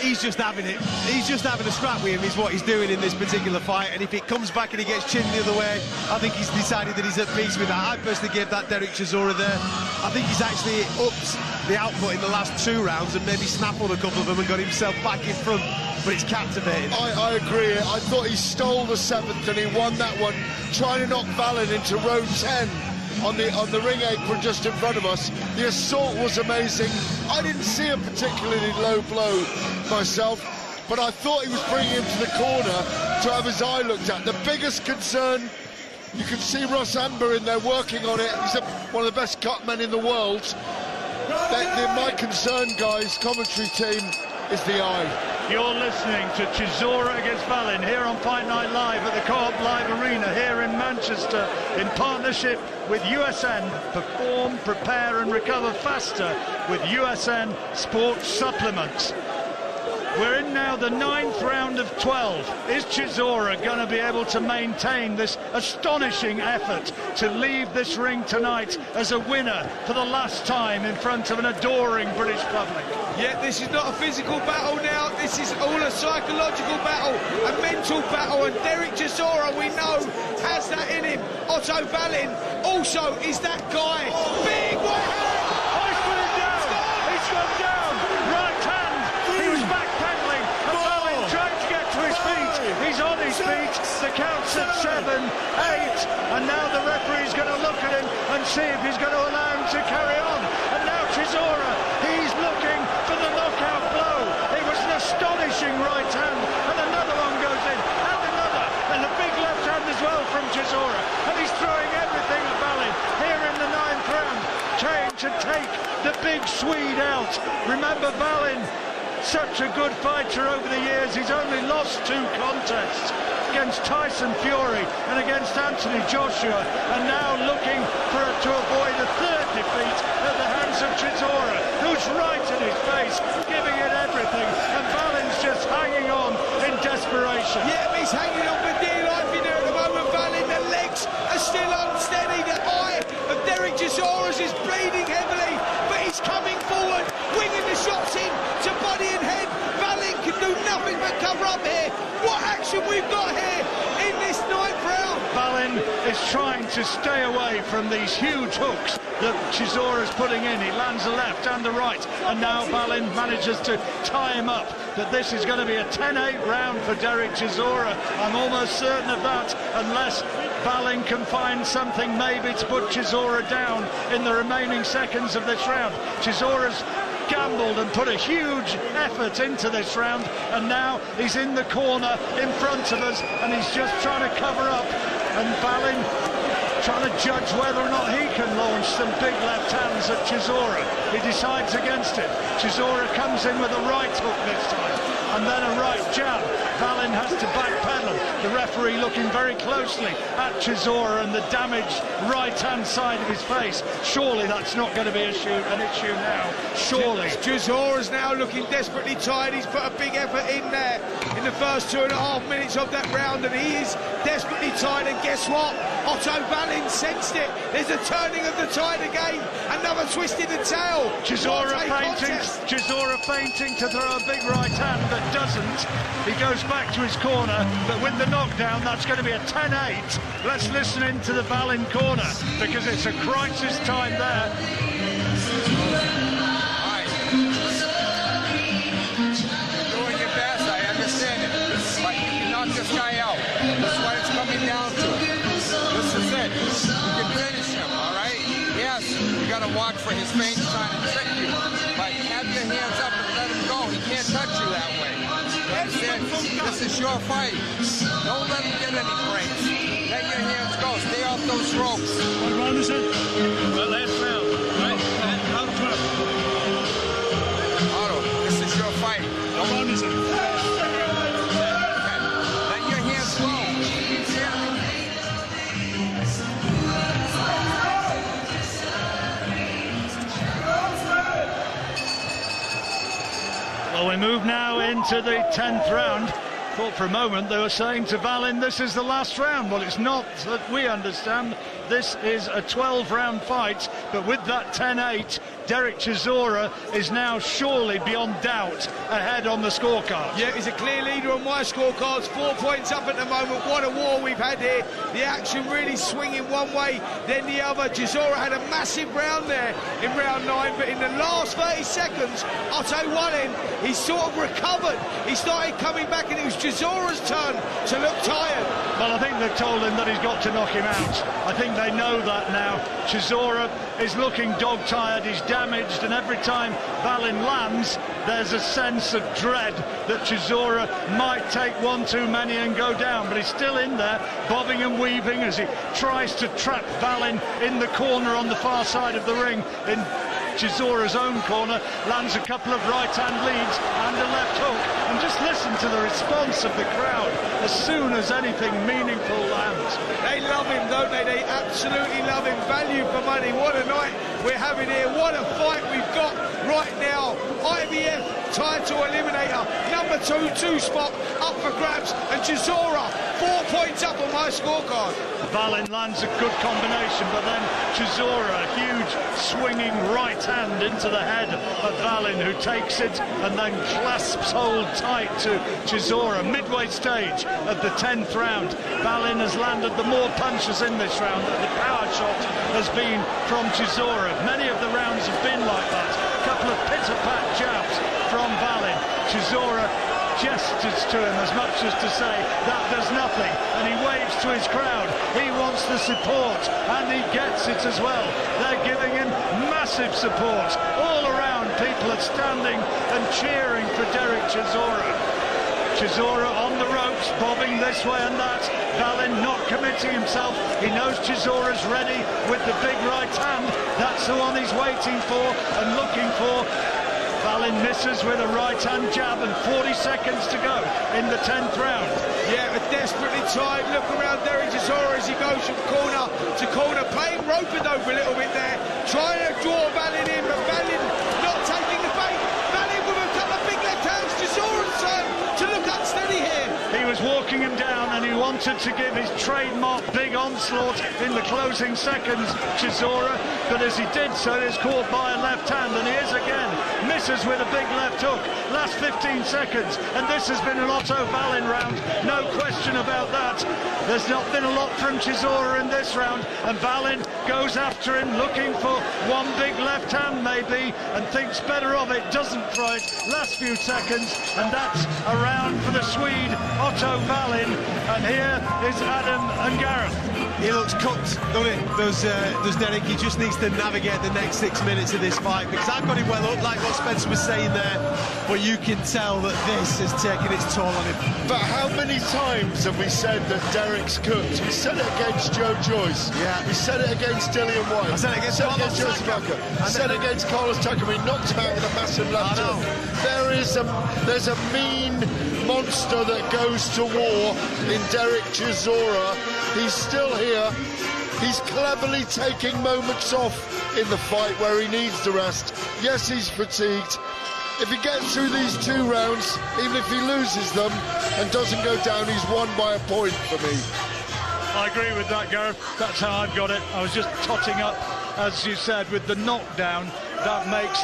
He's just having it. He's just having a scrap with him is what he's doing in this particular fight. And if it comes back and he gets chinned the other way, I think he's decided that he's at peace with that. I personally gave that Derek Chisora there. I think he's actually upped the output in the last 2 rounds and maybe snaffled a couple of them and got himself back in front. But it's captivating. I agree. I thought he stole the 7th and he won that one, trying to knock Valin into row 10. On the ring apron just in front of us. The assault was amazing. I didn't see a particularly low blow myself, but I thought he was bringing him to the corner to have his eye looked at. The biggest concern, you can see Ross Amber in there working on it. He's one of the best cut men in the world. My concern, guys, commentary team, is the eye. You're listening to Chisora against Valin here on Fight Night Live at the Co-op Live Arena here in Manchester in partnership with USN. Perform, prepare and recover faster with USN Sports Supplements. We're in now the 9th round of 12. Is Chisora going to be able to maintain this astonishing effort to leave this ring tonight as a winner for the last time in front of an adoring British public? Yeah, this is not a physical battle now. This is all a psychological battle, a mental battle, and Derek Chisora, we know, has that in him. Otto Wallen also is that guy. Big right hand! Oh, he's put it down! He's gone down! Right hand! He was backpedaling, and Valin trying to get to his feet. He's on his feet. The count's at 7, 8, and now the referee's going to look at him and see if he's going to allow him to carry on. And now Chisora, he's looking for the knockout blow. It was an astonishing right hand, and another one goes in, and another, and a big left hand as well from Chisora. And he's throwing everything at Valin here in the 9th round, trying to take the big Swede out. Remember Valin, such a good fighter over the years. He's only lost 2 contests against Tyson Fury and against Anthony Joshua, and now looking to avoid a 3rd defeat at the hands of Chisora, who's right in his face, giving it everything, and Valin's just hanging on in desperation. Yeah, he's hanging on for dear life in there at the moment, Valin. The legs are still unsteady. The eye of Derek Chisora is bleeding heavily, but he's coming forward, winging the shots in to body and head. Valin can do nothing but cover up here. What action we've got here in this 9th round. Valin is trying to stay away from these huge hooks that Chisora's putting in. He lands the left and the right, and now Valin manages to tie him up. But this is going to be a 10-8 round for Derek Chisora. I'm almost certain of that, unless Valin can find something maybe to put Chisora down in the remaining seconds of this round. Chisora's gambled and put a huge effort into this round, and now he's in the corner in front of us, and he's just trying to cover up, and Valin trying to judge whether or not he can launch some big left hands at Chisora. He decides against it. Chisora comes in with a right hook this time, and then a right jab. Valin has to backpedal. The referee looking very closely at Chisora and the damaged right-hand side of his face. Surely that's not going to be an issue now. Surely. Chisora's now looking desperately tired. He's put a big effort in there in the first 2.5 minutes of that round, and he is desperately tired. And guess what? Otto Wallen sensed it. There's a turning of the tide again. Another twist in the tail. Chisora fainting to throw a big right hand, but doesn't. He goes back to his corner, but with the knockdown, that's going to be a 10-8. Let's listen into the Valin corner, because it's a crisis time there. Doing your best, I understand it, but you can knock this guy out. That's what it's coming down to. This is it. You can finish him, all right? Yes, you got to watch for his feint trying to trick you, but have your hands up and let him go. go. He can't touch you that way. You understand? This is your fight. Don't let him get any breaks. Let your hands go. Stay off those ropes. What round is it? Well, last round, right? Round 12. Otto, this is your fight. What round is it? Let your hands go. Well, we move now into the 10th round. Thought for a moment they were saying to Wallen, this is the last round. Well, it's not that we understand. This is a 12-round fight, but with that 10-8, Derek Chisora is now surely beyond doubt ahead on the scorecard. Yeah, he's a clear leader on my scorecards. 4 points up at the moment. What a war we've had here. The action really swinging one way, then the other. Chisora had a massive round there in round 9, but in the last 30 seconds, Otto Wallen, he sort of recovered. He started coming back, and it was Chisora's turn to look tired. Well, I think they've told him that he's got to knock him out. I think they know that now. Chisora is looking dog-tired, he's damaged, and every time Wallen lands, there's a sense of dread that Chisora might take one too many and go down, but he's still in there, bobbing and weaving as he tries to trap Wallen in the corner on the far side of the ring. In Chisora's own corner, lands a couple of right-hand leads and a left hook, and just listen to the response of the crowd as soon as anything meaningful lands. They love him, don't they? They absolutely love him. Value for money. What a night we're having here. What a fight we've got right now. IBF title eliminator, number 2 spot up for grabs, and Chisora 4 points up on my scorecard. Wallen lands a good combination, but then Chisora, a huge swinging right hand into the head of Wallen, who takes it and then clasps hold tight to Chisora. Midway stage of the 10th round, Wallen has landed the more punches in this round. The power shot has been from Chisora. Many of the rounds have been like that. A couple of pitter-pat jabs from Wallen. Chisora gestures to him as much as to say that does nothing, and he waves to his crowd. He wants the support, and he gets it as well. They're giving him massive support all around. People are standing and cheering for Derek Chisora. Chisora on the ropes, bobbing this way and that. Wallen not committing himself. He knows Chisora's ready with the big right hand. That's the one he's waiting for and looking for. Wallen misses with a right-hand jab, and 40 seconds to go in the 10th round. Yeah, a desperately tired look around Derek Chisora as he goes from corner to corner, playing rope-a-dope a little bit there, trying to draw Wallen in, but Wallen not taking the bait. Wallen with a couple of big left hands. Chisora's turn to look unsteady here. He was walking him down, and he wanted to give his trademark big onslaught in the closing seconds, Chisora, but as he did so, he was caught by a left hand, and he is again. Misses with a big left hook. Last 15 seconds, and this has been an Otto Wallen round, no question about that. There's not been a lot from Chisora in this round, and Wallen goes after him, looking for one big left hand maybe, and thinks better of it, doesn't throw it. Last few seconds, and that's a round for the Swede, Otto Wallen, and here is Adam and Gareth. He looks cooked, doesn't it? Does Derek? He just needs to navigate the next 6 minutes of this fight, because I've got him well up, like what Spencer was saying there, but you can tell that this has taken its toll on him. But how many times have we said that Derek's cooked? We said it against Joe Joyce. Yeah. We said it against Dillian White. I said it against Carlos Joseph Tucker. I said it against Carlos Tucker. We knocked him out with a massive left hook. There's a mean monster that goes to war in Derek Chisora. He's still here. He's cleverly taking moments off in the fight where he needs to rest. Yes, he's fatigued. If he gets through these 2 rounds, even if he loses them and doesn't go down, he's won by a point for me. I agree with that, Gareth. That's how I've got it. I was just totting up, as you said, with the knockdown. That makes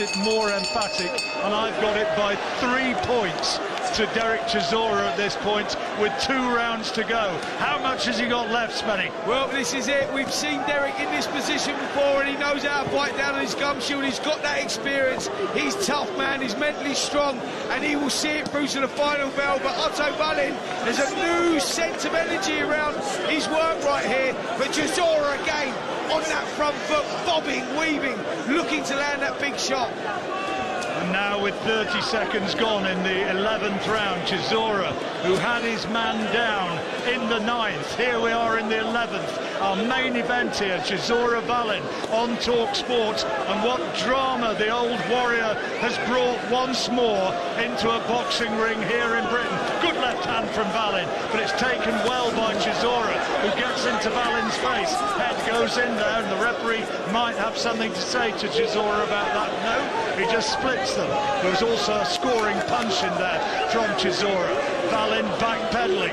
it more emphatic, and I've got it by 3 points to Derek Chisora at this point, with 2 rounds to go. How much has he got left, Spenny? Well, this is it. We've seen Derek in this position before, and he knows how to fight down on his gum shield. He's got that experience. He's tough, man. He's mentally strong, and he will see it through to the final bell. But Otto Wallen, there's a new sense of energy around his work right here. But Chisora again on that front foot, bobbing, weaving, looking to land that big shot. And now with 30 seconds gone in the 11th round, Chisora, who had his man down in the 9th, here we are in the 11th. Our main event here, Chisora Wallin on Talk Sport, and what drama the old warrior has brought once more into a boxing ring here in Britain. Good left hand from Wallin, but it's taken well by Chisora, who gets into Wallin's face. Head goes in there, and the referee might have something to say to Chisora about that. No, he just splits them. There was also a scoring punch in there from Chisora. Wallin backpedaling,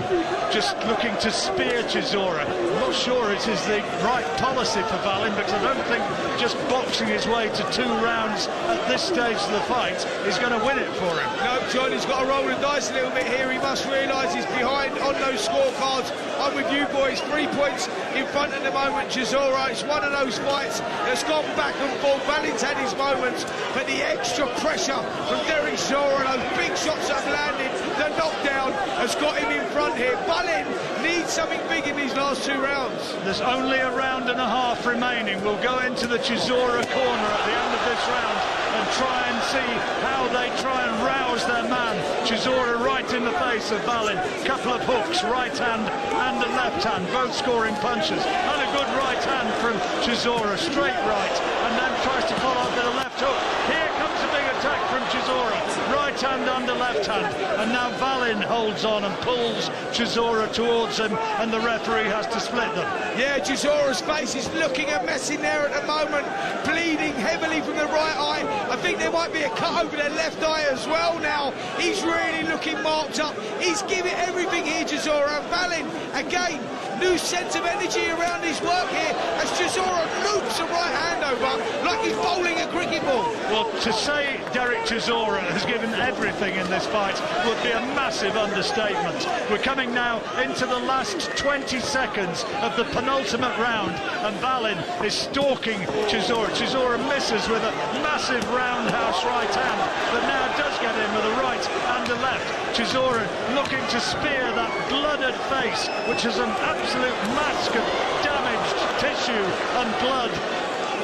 just looking to spear Chisora. I'm not sure it is the right policy for Wallin, because I don't think just boxing his way to 2 rounds at this stage of the fight is going to win it for him. No, John, he's got to roll the dice a little bit here. He must realise he's behind on those scorecards. I'm with you boys, 3 points in front at the moment. Chisora, it's one of those fights that's gone back and forth. Wallin's had his moments, but the extra pressure from Derek Chisora and those big shots that have landed, the knockdown has got him in front here. Wallin needs something big in these last 2 rounds. There's only a round and a half remaining. We'll go into the Chisora corner at the end of this round and try and see how they try and rouse their man. Chisora right in the face of Wallin. Couple of hooks, right hand and a left hand, both scoring punches. And a good right hand from Chisora, straight right, and then tries to follow up with a left hook. Here comes a big attack from Chisora. Right hand under left hand, and now Wallin holds on and pulls Chisora towards him, and the referee has to split them. Yeah, Chisora's face is looking a mess in there at the moment, bleeding heavily from the right eye. I think there might be a cut over the left eye as well now. He's really looking marked up. He's giving everything here, Chisora. And Wallin, again, new sense of energy around his work here as Chisora loops a right hand over like he's bowling a cricket ball. Well, to say Derek Chisora has given everything in this fight would be a massive understatement. We're coming now into the last 20 seconds of the penultimate round, and Wallin is stalking Chisora. Chisora misses with a massive roundhouse right hand, but now does get in with a right and a left. Chisora looking to spear that blooded face, which is an absolute mask of damaged tissue and blood.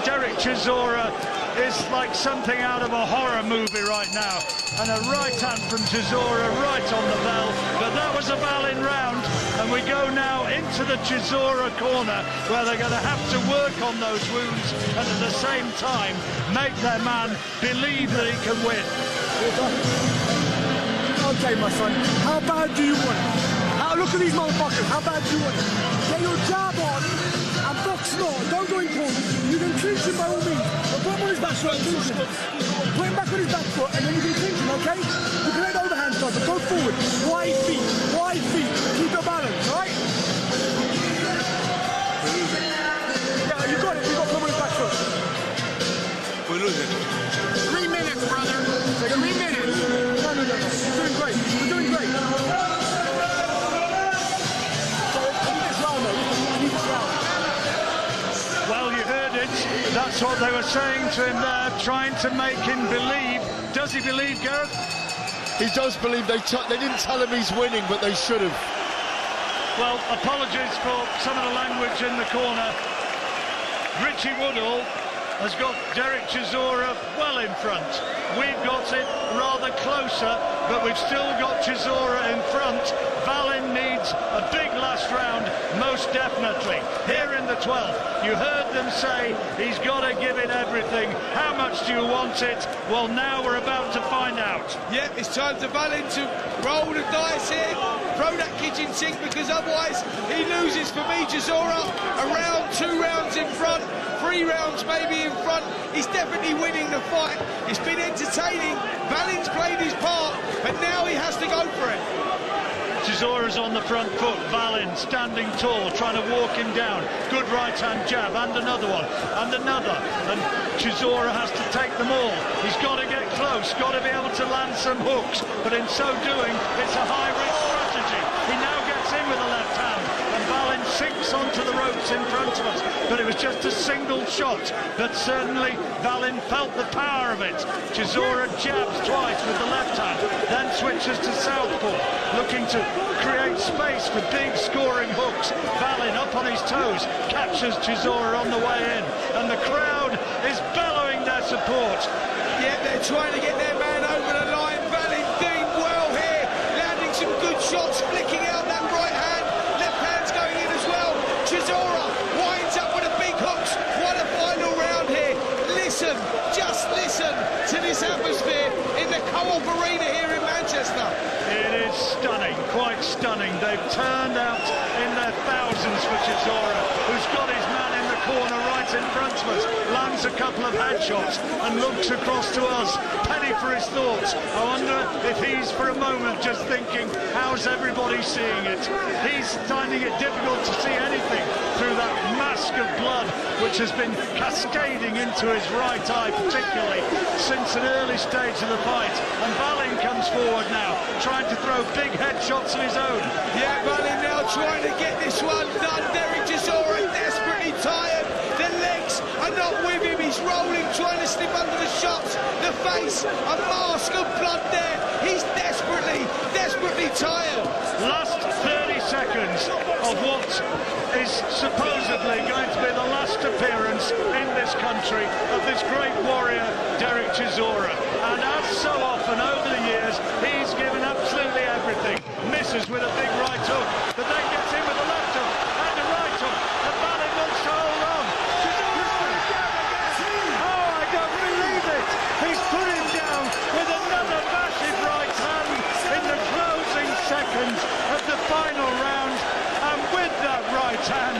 Derek Chisora is like something out of a horror movie right now, and a right hand from Chisora right on the bell, but that was a Wallin round, and we go now into the Chisora corner, where they're going to have to work on those wounds and at the same time make their man believe that he can win. Okay, my son, how bad do you want it? Look at these motherfuckers, how bad do you want it? Get your jab on and box not, don't go in corners. You can clinch him by all means, but put him on his back foot and clinch him. Put him back on his back foot and then you can clinch him, okay? You can let the overhand start, but go forward. Wide feet, keep your balance, right? Yeah, you got it, you got to put him on his back foot. We're losing. 3 minutes, brother. 3 minutes. No. You're doing great. You're doing great. Well, you heard it. That's what they were saying to him there, trying to make him believe. Does he believe, Gareth? He does believe. They didn't tell him he's winning, but they should have. Well, apologies for some of the language in the corner. Richie Woodall has got Derek Chisora well in front. We've got it rather closer, but we've still got Chisora in front. Wallin needs a big last round, most definitely. Here in the 12th, you heard them say he's got to give it everything. How much do you want it? Well, now we're about to find out. Yep, it's time for Wallin to roll the dice here, throw that kitchen sink, because otherwise he loses. For me, Chisora, around 2 rounds in front, 3 rounds maybe in front. He's definitely winning the fight. It's been entertaining. Wallin's played his part, but now he has to go for it. Chisora's on the front foot. Wallin standing tall, trying to walk him down. Good right hand jab, and another one, and another. And Chisora has to take them all. He's got to get close, got to be able to land some hooks. But in so doing, it's a high-risk strategy. He now gets in with a left hand, and Wallin sinks onto the ropes in front of us. But it was just a single shot. But certainly Wallin felt the power of it. Chisora jabs twice with the left hand, then switches to southpaw, looking to create space for big scoring hooks. Wallin up on his toes, catches Chisora on the way in, and the crowd is bellowing their support. Yeah, they're trying to get their Just listen to this atmosphere in the Co-op Arena here in Manchester. It is stunning, quite stunning. They've turned out in their thousands for Chisora, who's got his man in the corner right in front of us, lands a couple of headshots and looks across to us, penny for his thoughts. I wonder if he's for a moment just thinking, how's everybody seeing it? He's finding it difficult to see anything through that mask of blood which has been cascading into his right eye, particularly since an early stage of the fight. And Wallen comes forward now, trying to throw big headshots of his own. Yeah, Wallen now trying to get this one done. Derek Chisora desperately tired. The legs are not with him. He's rolling, trying to slip under the shots. The face, a mask of blood there. He's desperately tired. Last 30 seconds of what is supposedly going to be the last appearance in this country of this great warrior, Derek Chisora. And as so often over the years, he's given absolutely everything. Misses with a big right hook, but then gets in with a left hook and a right hook. And Wallen wants to hold on. Oh, I don't believe it. He's put him down with another massive right hand in the closing seconds of the final round. And with that right hand,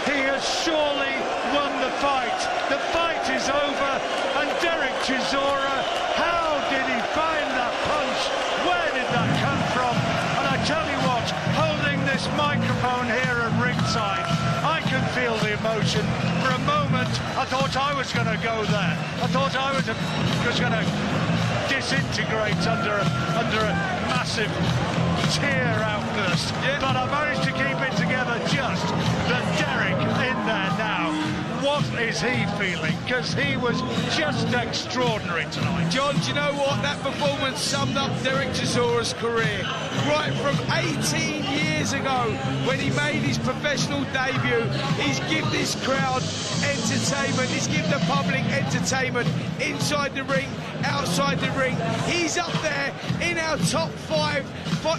he has surely won the fight. The fight is over, and Derek Chisora, how did he find that punch? Where did that come from? And I tell you what, holding this microphone here at ringside, I can feel the emotion. For a moment, I thought I was going to go there. I thought I was going to disintegrate under a massive tear outburst. Yeah. But I managed to keep it together just. The Derek in there now. What is he feeling? Because he was just extraordinary tonight. John, do you know what? That performance summed up Derek Chisora's career. Right from 18 years ago, when he made his professional debut, he's given this crowd entertainment, he's given the public entertainment inside the ring, outside the ring. He's up there in our top 5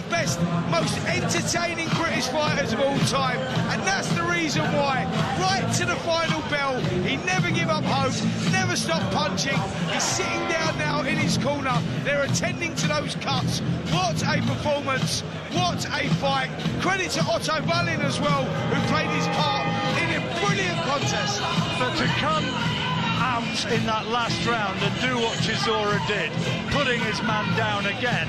best, most entertaining British fighters of all time, and that's the reason why, right to the final bell, he never give up hope, never stopped punching. He's sitting down now in his corner. They're attending to those cuts. What a performance, what a fight. Credit to Otto Wallen as well, who played his part in a brilliant contest. But to come out in that last round and do what Chisora did, putting his man down again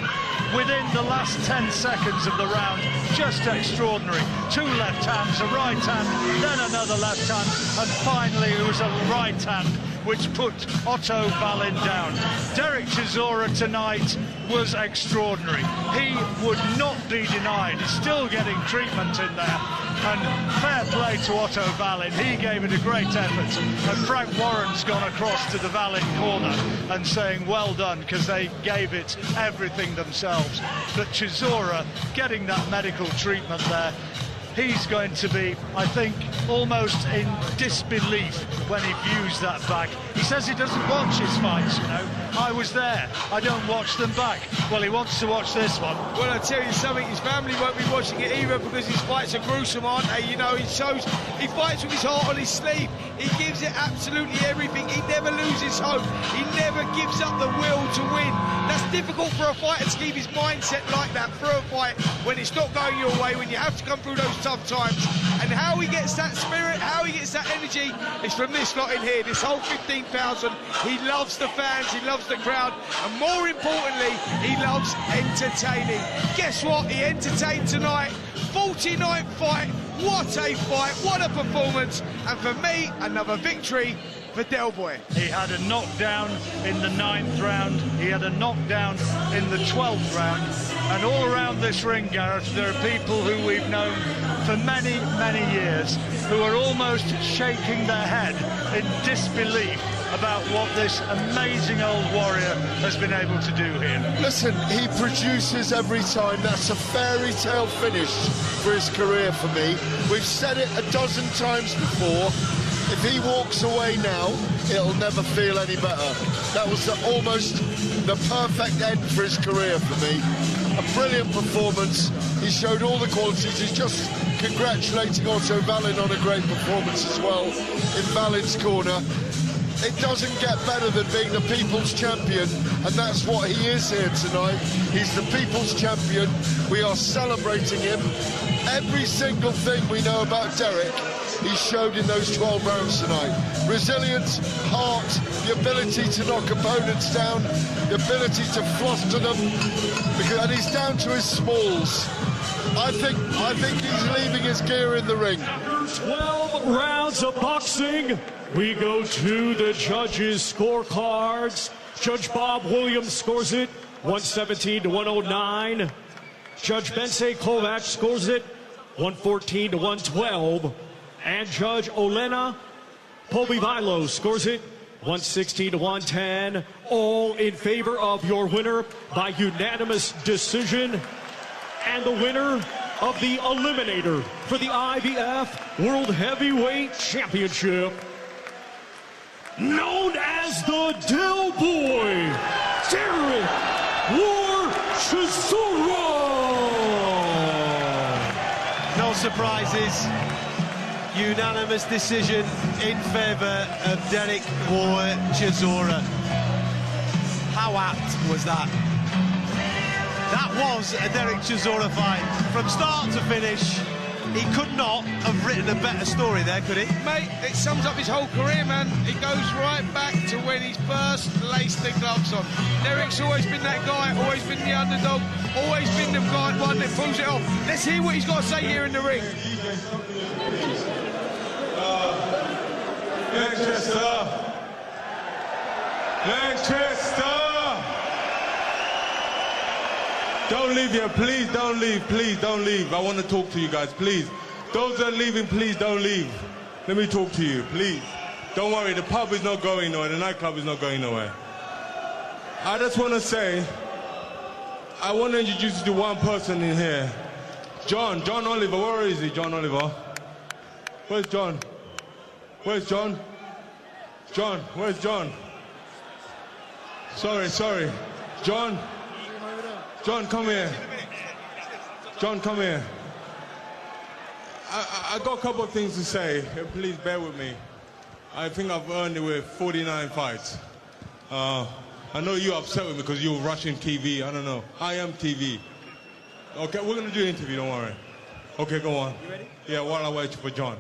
within the last 10 seconds of the round, just extraordinary. 2 left hands, a right hand, then another left hand, and finally it was a right hand which put Otto Wallen down. Derek Chisora tonight was extraordinary. He would not be denied. He's still getting treatment in there. And fair play to Otto Wallen. He gave it a great effort. And Frank Warren's gone across to the Wallen corner and saying well done, because they gave it everything themselves. But Chisora getting that medical treatment there, he's going to be, I think, almost in disbelief when he views that back. He says he doesn't watch his fights, you know. I was there. I don't watch them back. Well, he wants to watch this one. Well, I tell you something, his family won't be watching it either, because his fights are gruesome, aren't they? You know, he fights with his heart on his sleeve. He gives it absolutely everything. He never loses hope. He never gives up the will to win. That's difficult for a fighter to keep his mindset like that for a fight when it's not going your way, when you have to come through those tough times. And how he gets that spirit, how he gets that energy is from this lot in here, this whole 15,000. He loves the fans, he loves the crowd, and more importantly, he loves entertaining. Guess what? He entertained tonight. 49th fight. What a fight, what a performance. And for me, another victory for Del Boy. He had a knockdown in the 9th round, he had a knockdown in the 12th round, and all around this ring, Gareth, there are people who we've known for many, many years who are almost shaking their head in disbelief about what this amazing old warrior has been able to do here. Listen, he produces every time. That's a fairy tale finish for his career for me. We've said it a dozen times before. If he walks away now, it'll never feel any better. That was almost the perfect end for his career for me. A brilliant performance. He showed all the qualities. He's just congratulating Otto Wallen on a great performance as well in Wallen's corner. it doesn't get better than being the People's Champion, and that's what he is here tonight. He's the People's Champion. We are celebrating him. Every single thing we know about Derek, he showed in those 12 rounds tonight. Resilience, heart, the ability to knock opponents down, the ability to fluster them, and he's down to his smalls. I think he's leaving his gear in the ring. After 12 rounds of boxing, we go to the judges' scorecards. Judge Bob Williams scores it 117 to 109. Judge Bensei Kovac scores it 114 to 112. And Judge Olena Pobivilo scores it 116 to 110. All in favor of your winner by unanimous decision. And the winner of the Eliminator for the IBF World Heavyweight Championship, known as the Del Boy, Derek Chisora. No surprises. Unanimous decision in favour of Derek Chisora. How apt was that? That was a Derek Chisora fight. From start to finish, he could not have written a better story there, could he? Mate, it sums up his whole career, man. It goes right back to when he first laced the gloves on. Derek's always been that guy, always been the underdog, always been the one that pulls it off. Let's hear what he's got to say here in the ring. Manchester! Don't leave here, please don't leave, don't leave. I want to talk to you guys, please. Those that are leaving, please don't leave. Let me talk to you, please. Don't worry, the pub is not going nowhere, the nightclub is not going nowhere. I just want to say, I want to introduce you to one person in here. John Oliver, where is he, John Oliver? Where's John? Where's John? John, where's John? Sorry. John, come here. John, come here. I got a couple of things to say. Please bear with me. I think I've earned it with 49 fights. I know you're upset with me because you're Russian TV. I don't know. I am TV. Okay, we're going to do an interview, don't worry. Okay, go on. You ready? Yeah, while I wait for John.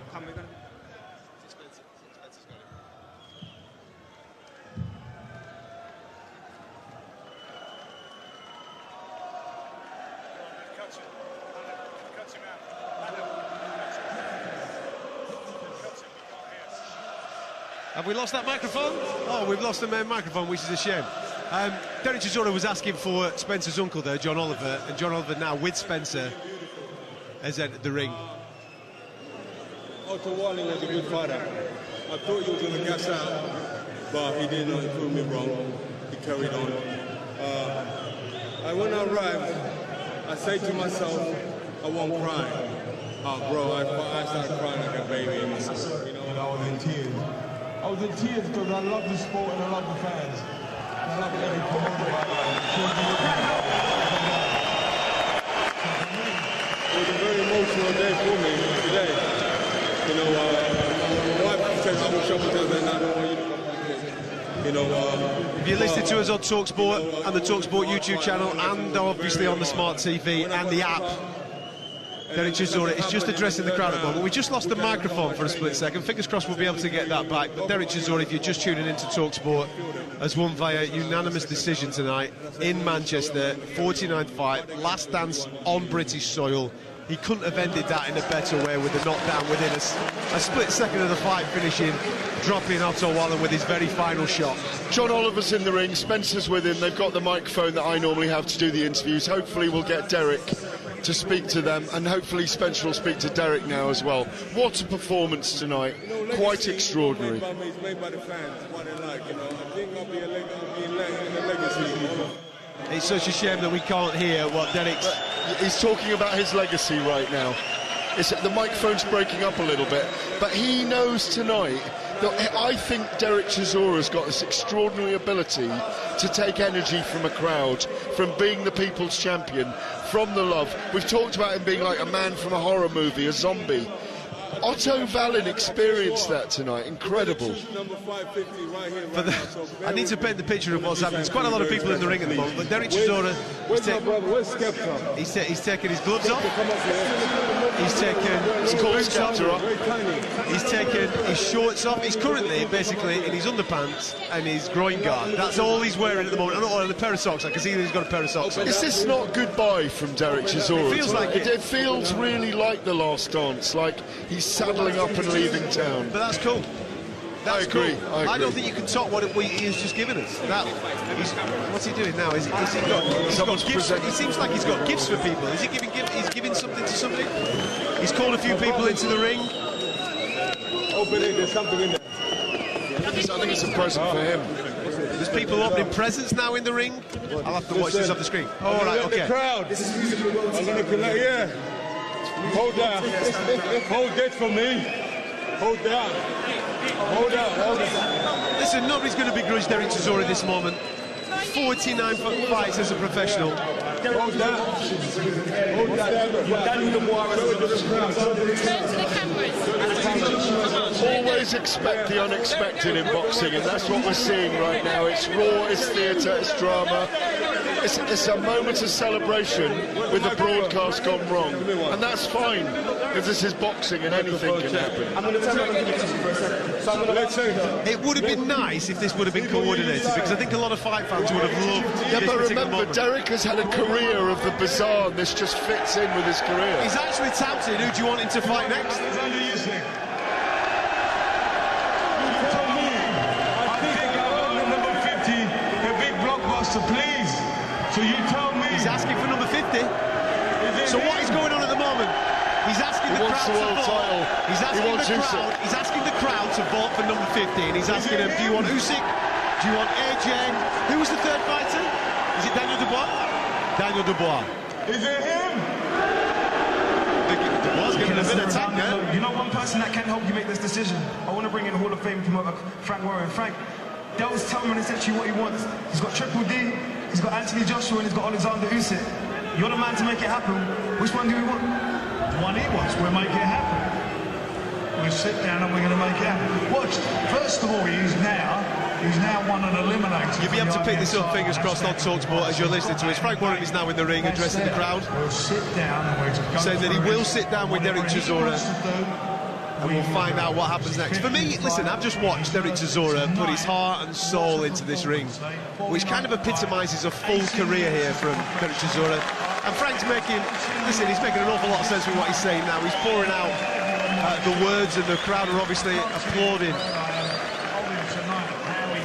Have we lost that microphone? Oh, we've lost the main microphone, which is a shame. Derek Chisora was asking for Spencer's uncle there, John Oliver, and John Oliver now with Spencer has entered the ring. Otto Wallen was a good fighter. I thought he was going to gas out, but he did not prove me wrong. He carried on. When I arrived, I say to myself, I won't cry. Bro, I started crying like a baby. You know, I was in tears. I was in tears because I love the sport and I love the fans. I love every promoter. It was a very emotional day for me today. You know, my wife said I will shop because then I don't want you to come back. You know, if you listen to us on TalkSport and the TalkSport YouTube channel, and obviously on the Smart TV and the app, Derek Chisora is just addressing the crowd at the moment. We just lost the microphone for a split second. Fingers crossed we'll be able to get that back. But Derek Chisora, if you're just tuning into TalkSport, has won via unanimous decision tonight in Manchester. 49th fight, last dance on British soil. He couldn't have ended that in a better way with a knockdown within a split second of the fight, finishing, dropping Otto Wallen with his very final shot. John Oliver's in the ring, Spencer's with him. They've got the microphone that I normally have to do the interviews. Hopefully we'll get Derek to speak to them, and hopefully Spencer will speak to Derek now as well. What a performance tonight. Quite extraordinary. It's made by the fans, what they like, you know. I think I'll be in the legacy. It's such a shame that we can't hear what Derek's... He's talking about his legacy right now. The microphone's breaking up a little bit, but he knows tonight that I think Derek Chisora's got this extraordinary ability to take energy from a crowd, from being the people's champion, from the love. We've talked about him being like a man from a horror movie, a zombie. Otto Wallen experienced that tonight. Incredible. I need to paint the picture of what's happening. There's quite a lot of people in the ring at the moment, but Derek Chisora, he's taken his gloves off, he's taken his boots off, he's taken his shorts off. He's currently basically in his underpants and his groin guard. That's all he's wearing at the moment. Oh, and a pair of socks. I can see that he's got a pair of socks on. Is this not goodbye from Derek Chisora? It feels like it. It feels really like the last dance, like he's saddling up and leaving town. But that's cool. That's I agree. Cool. I don't think you can top what he has just given us. What's he doing now? He's got gifts. It seems like he's got gifts for people. Is he giving He's giving something to somebody. He's called a few people into the ring. There's something in there. I think it's a present for him. There's people opening presents now in the ring. I'll have to watch this off the screen. Oh, all right, okay. The crowd. I'm going to collect, yeah. Hold down. Hold that for me. Hold down. Hold down. Hold down. Listen, nobody's going to begrudge Derek Chisora in this moment. 49 fights as a professional. Hold down. Hold down. Always expect the unexpected in boxing, and that's what we're seeing right now. It's raw, it's theatre, it's drama. It's a moment of celebration with the broadcast gone wrong, and that's fine, because this is boxing and anything can happen. It would have been nice if this would have been coordinated, because I think a lot of fight fans would have loved Yeah, this but particular remember, moment. Derek has had a career of the bizarre, and this just fits in with his career. He's actually touted. Who do you want him to fight next? So please, so you tell me. He's asking for number 50. So what is going on at the moment? He's asking the crowd to vote. He's asking the crowd to vote for number 50, and he's asking them, do you want Usyk? Do you want AJ? Who was the third fighter? Is it Daniel Dubois? Daniel Dubois. Is it him? Dubois giving a bit of attack there. You know one person that can help you make this decision? I want to bring in Hall of Fame promoter Frank Warren. Frank, Dell's telling me essentially what he wants. He's got Triple D, he's got Anthony Joshua, and he's got Alexander Usyk. You're the man to make it happen. Which one do we want? The one he wants. We'll make it happen. We'll sit down and we're going to make it happen. Watch. First of all, he's now one of the eliminators. You'll be able to pick this up, fingers crossed, on TalkSport as you're listening to us. Frank Warren is now in the ring addressing the crowd. We'll sit down and we're saying that he will sit down with Derek Chisora, and we'll find out what happens next. For me, listen, I've just watched Derek Chisora put his heart and soul into this ring, which kind of epitomises a full career here from Derek Chisora. And Frank's he's making an awful lot of sense with what he's saying now. He's pouring out the words, and the crowd are obviously applauding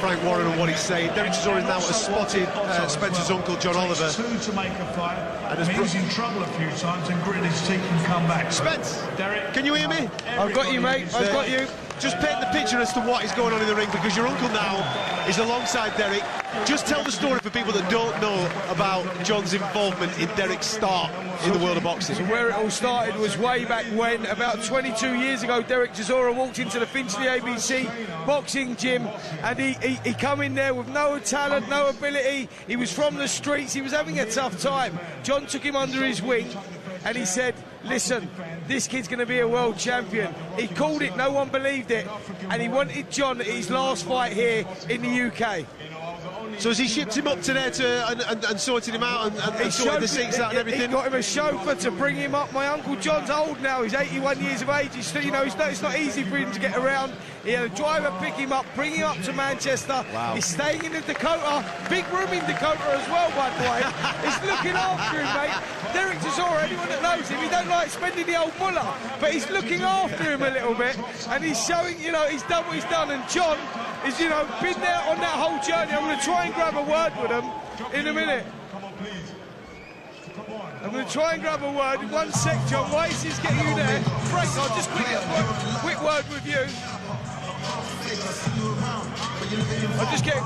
Frank Warren and what he's saying. Derek Chisora now has spotted Spencer's uncle, John Oliver. To make a fight, and he's in trouble a few times and gritted his teeth and come back. Spence, Derek, can you hear me? I've got you, mate. I've got you. Just paint the picture as to what is going on in the ring, because your uncle now is alongside Derek. Just tell the story for people that don't know about John's involvement in Derek's start in the world of boxing. So where it all started was way back when, about 22 years ago, Derek Chisora walked into the Finchley ABC boxing gym, and he come in there with no talent, no ability. He was from the streets. He was having a tough time. John took him under his wing, and he said, listen, this kid's going to be a world champion. He called it, no one believed it, and he wanted John at his last fight here in the UK. So has he shipped him up to there and sorted him out and sorted the seats out and everything? He got him a chauffeur to bring him up. My Uncle John's old now. He's 81 years of age. He's still, it's not easy for him to get around. He had a driver pick him up, bring him up to Manchester. Wow. He's staying in the Dakota. Big room in Dakota as well, by the way. He's looking after him, mate. Derek Chisora, anyone that knows him, he don't like spending the old mullah, but he's looking after him a little bit, and he's showing, he's done what he's done. And John is, been there on that whole journey. I'm going to try and grab a word with him in a minute. I'm going to try and grab a word. In 1 sec, John. Why is this getting you there? Frank, I'll just quick word with you. I'll just get...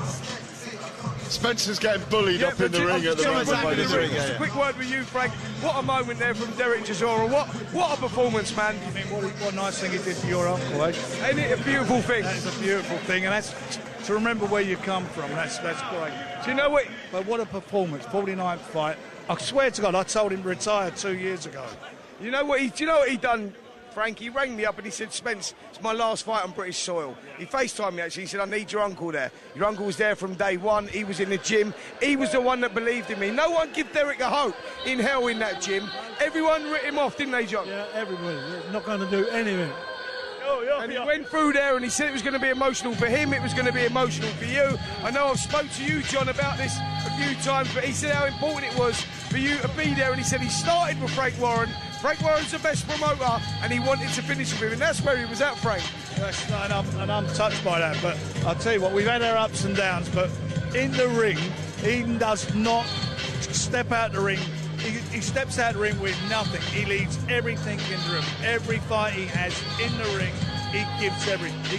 Spencer's getting bullied up in the ring at the moment. Just a quick word with you, Frank. What a moment there from Derek Chisora. What a performance, man. What a nice thing he did for your uncle, eh? Ain't it a beautiful thing? That is a beautiful thing, and that's to remember where you come from. That's great. Do you know what? But what a performance! 49th fight. I swear to God, I told him to retire 2 years ago. Do you know what he done Frank, he rang me up and he said, Spence, it's my last fight on British soil. He FaceTimed me actually, he said, I need your uncle there. Your uncle was there from day one, he was in the gym, he was the one that believed in me. No one gave Derek a hope in hell in that gym. Everyone writ him off, didn't they, John? Yeah, everybody. They're not going to do anything. And he went through there and he said it was going to be emotional for him, it was going to be emotional for you. I know I've spoke to you, John, about this a few times, but he said how important it was for you to be there, and he said he started with Frank Warren. Frank Warren's the best promoter, and he wanted to finish with him, and that's where he was at, Frank. Yes, and I'm touched by that, but I'll tell you what, we've had our ups and downs, but in the ring, Eden does not step out the ring. He steps out the ring with nothing. He leaves everything in the ring. Every fight he has in the ring, he gives everything.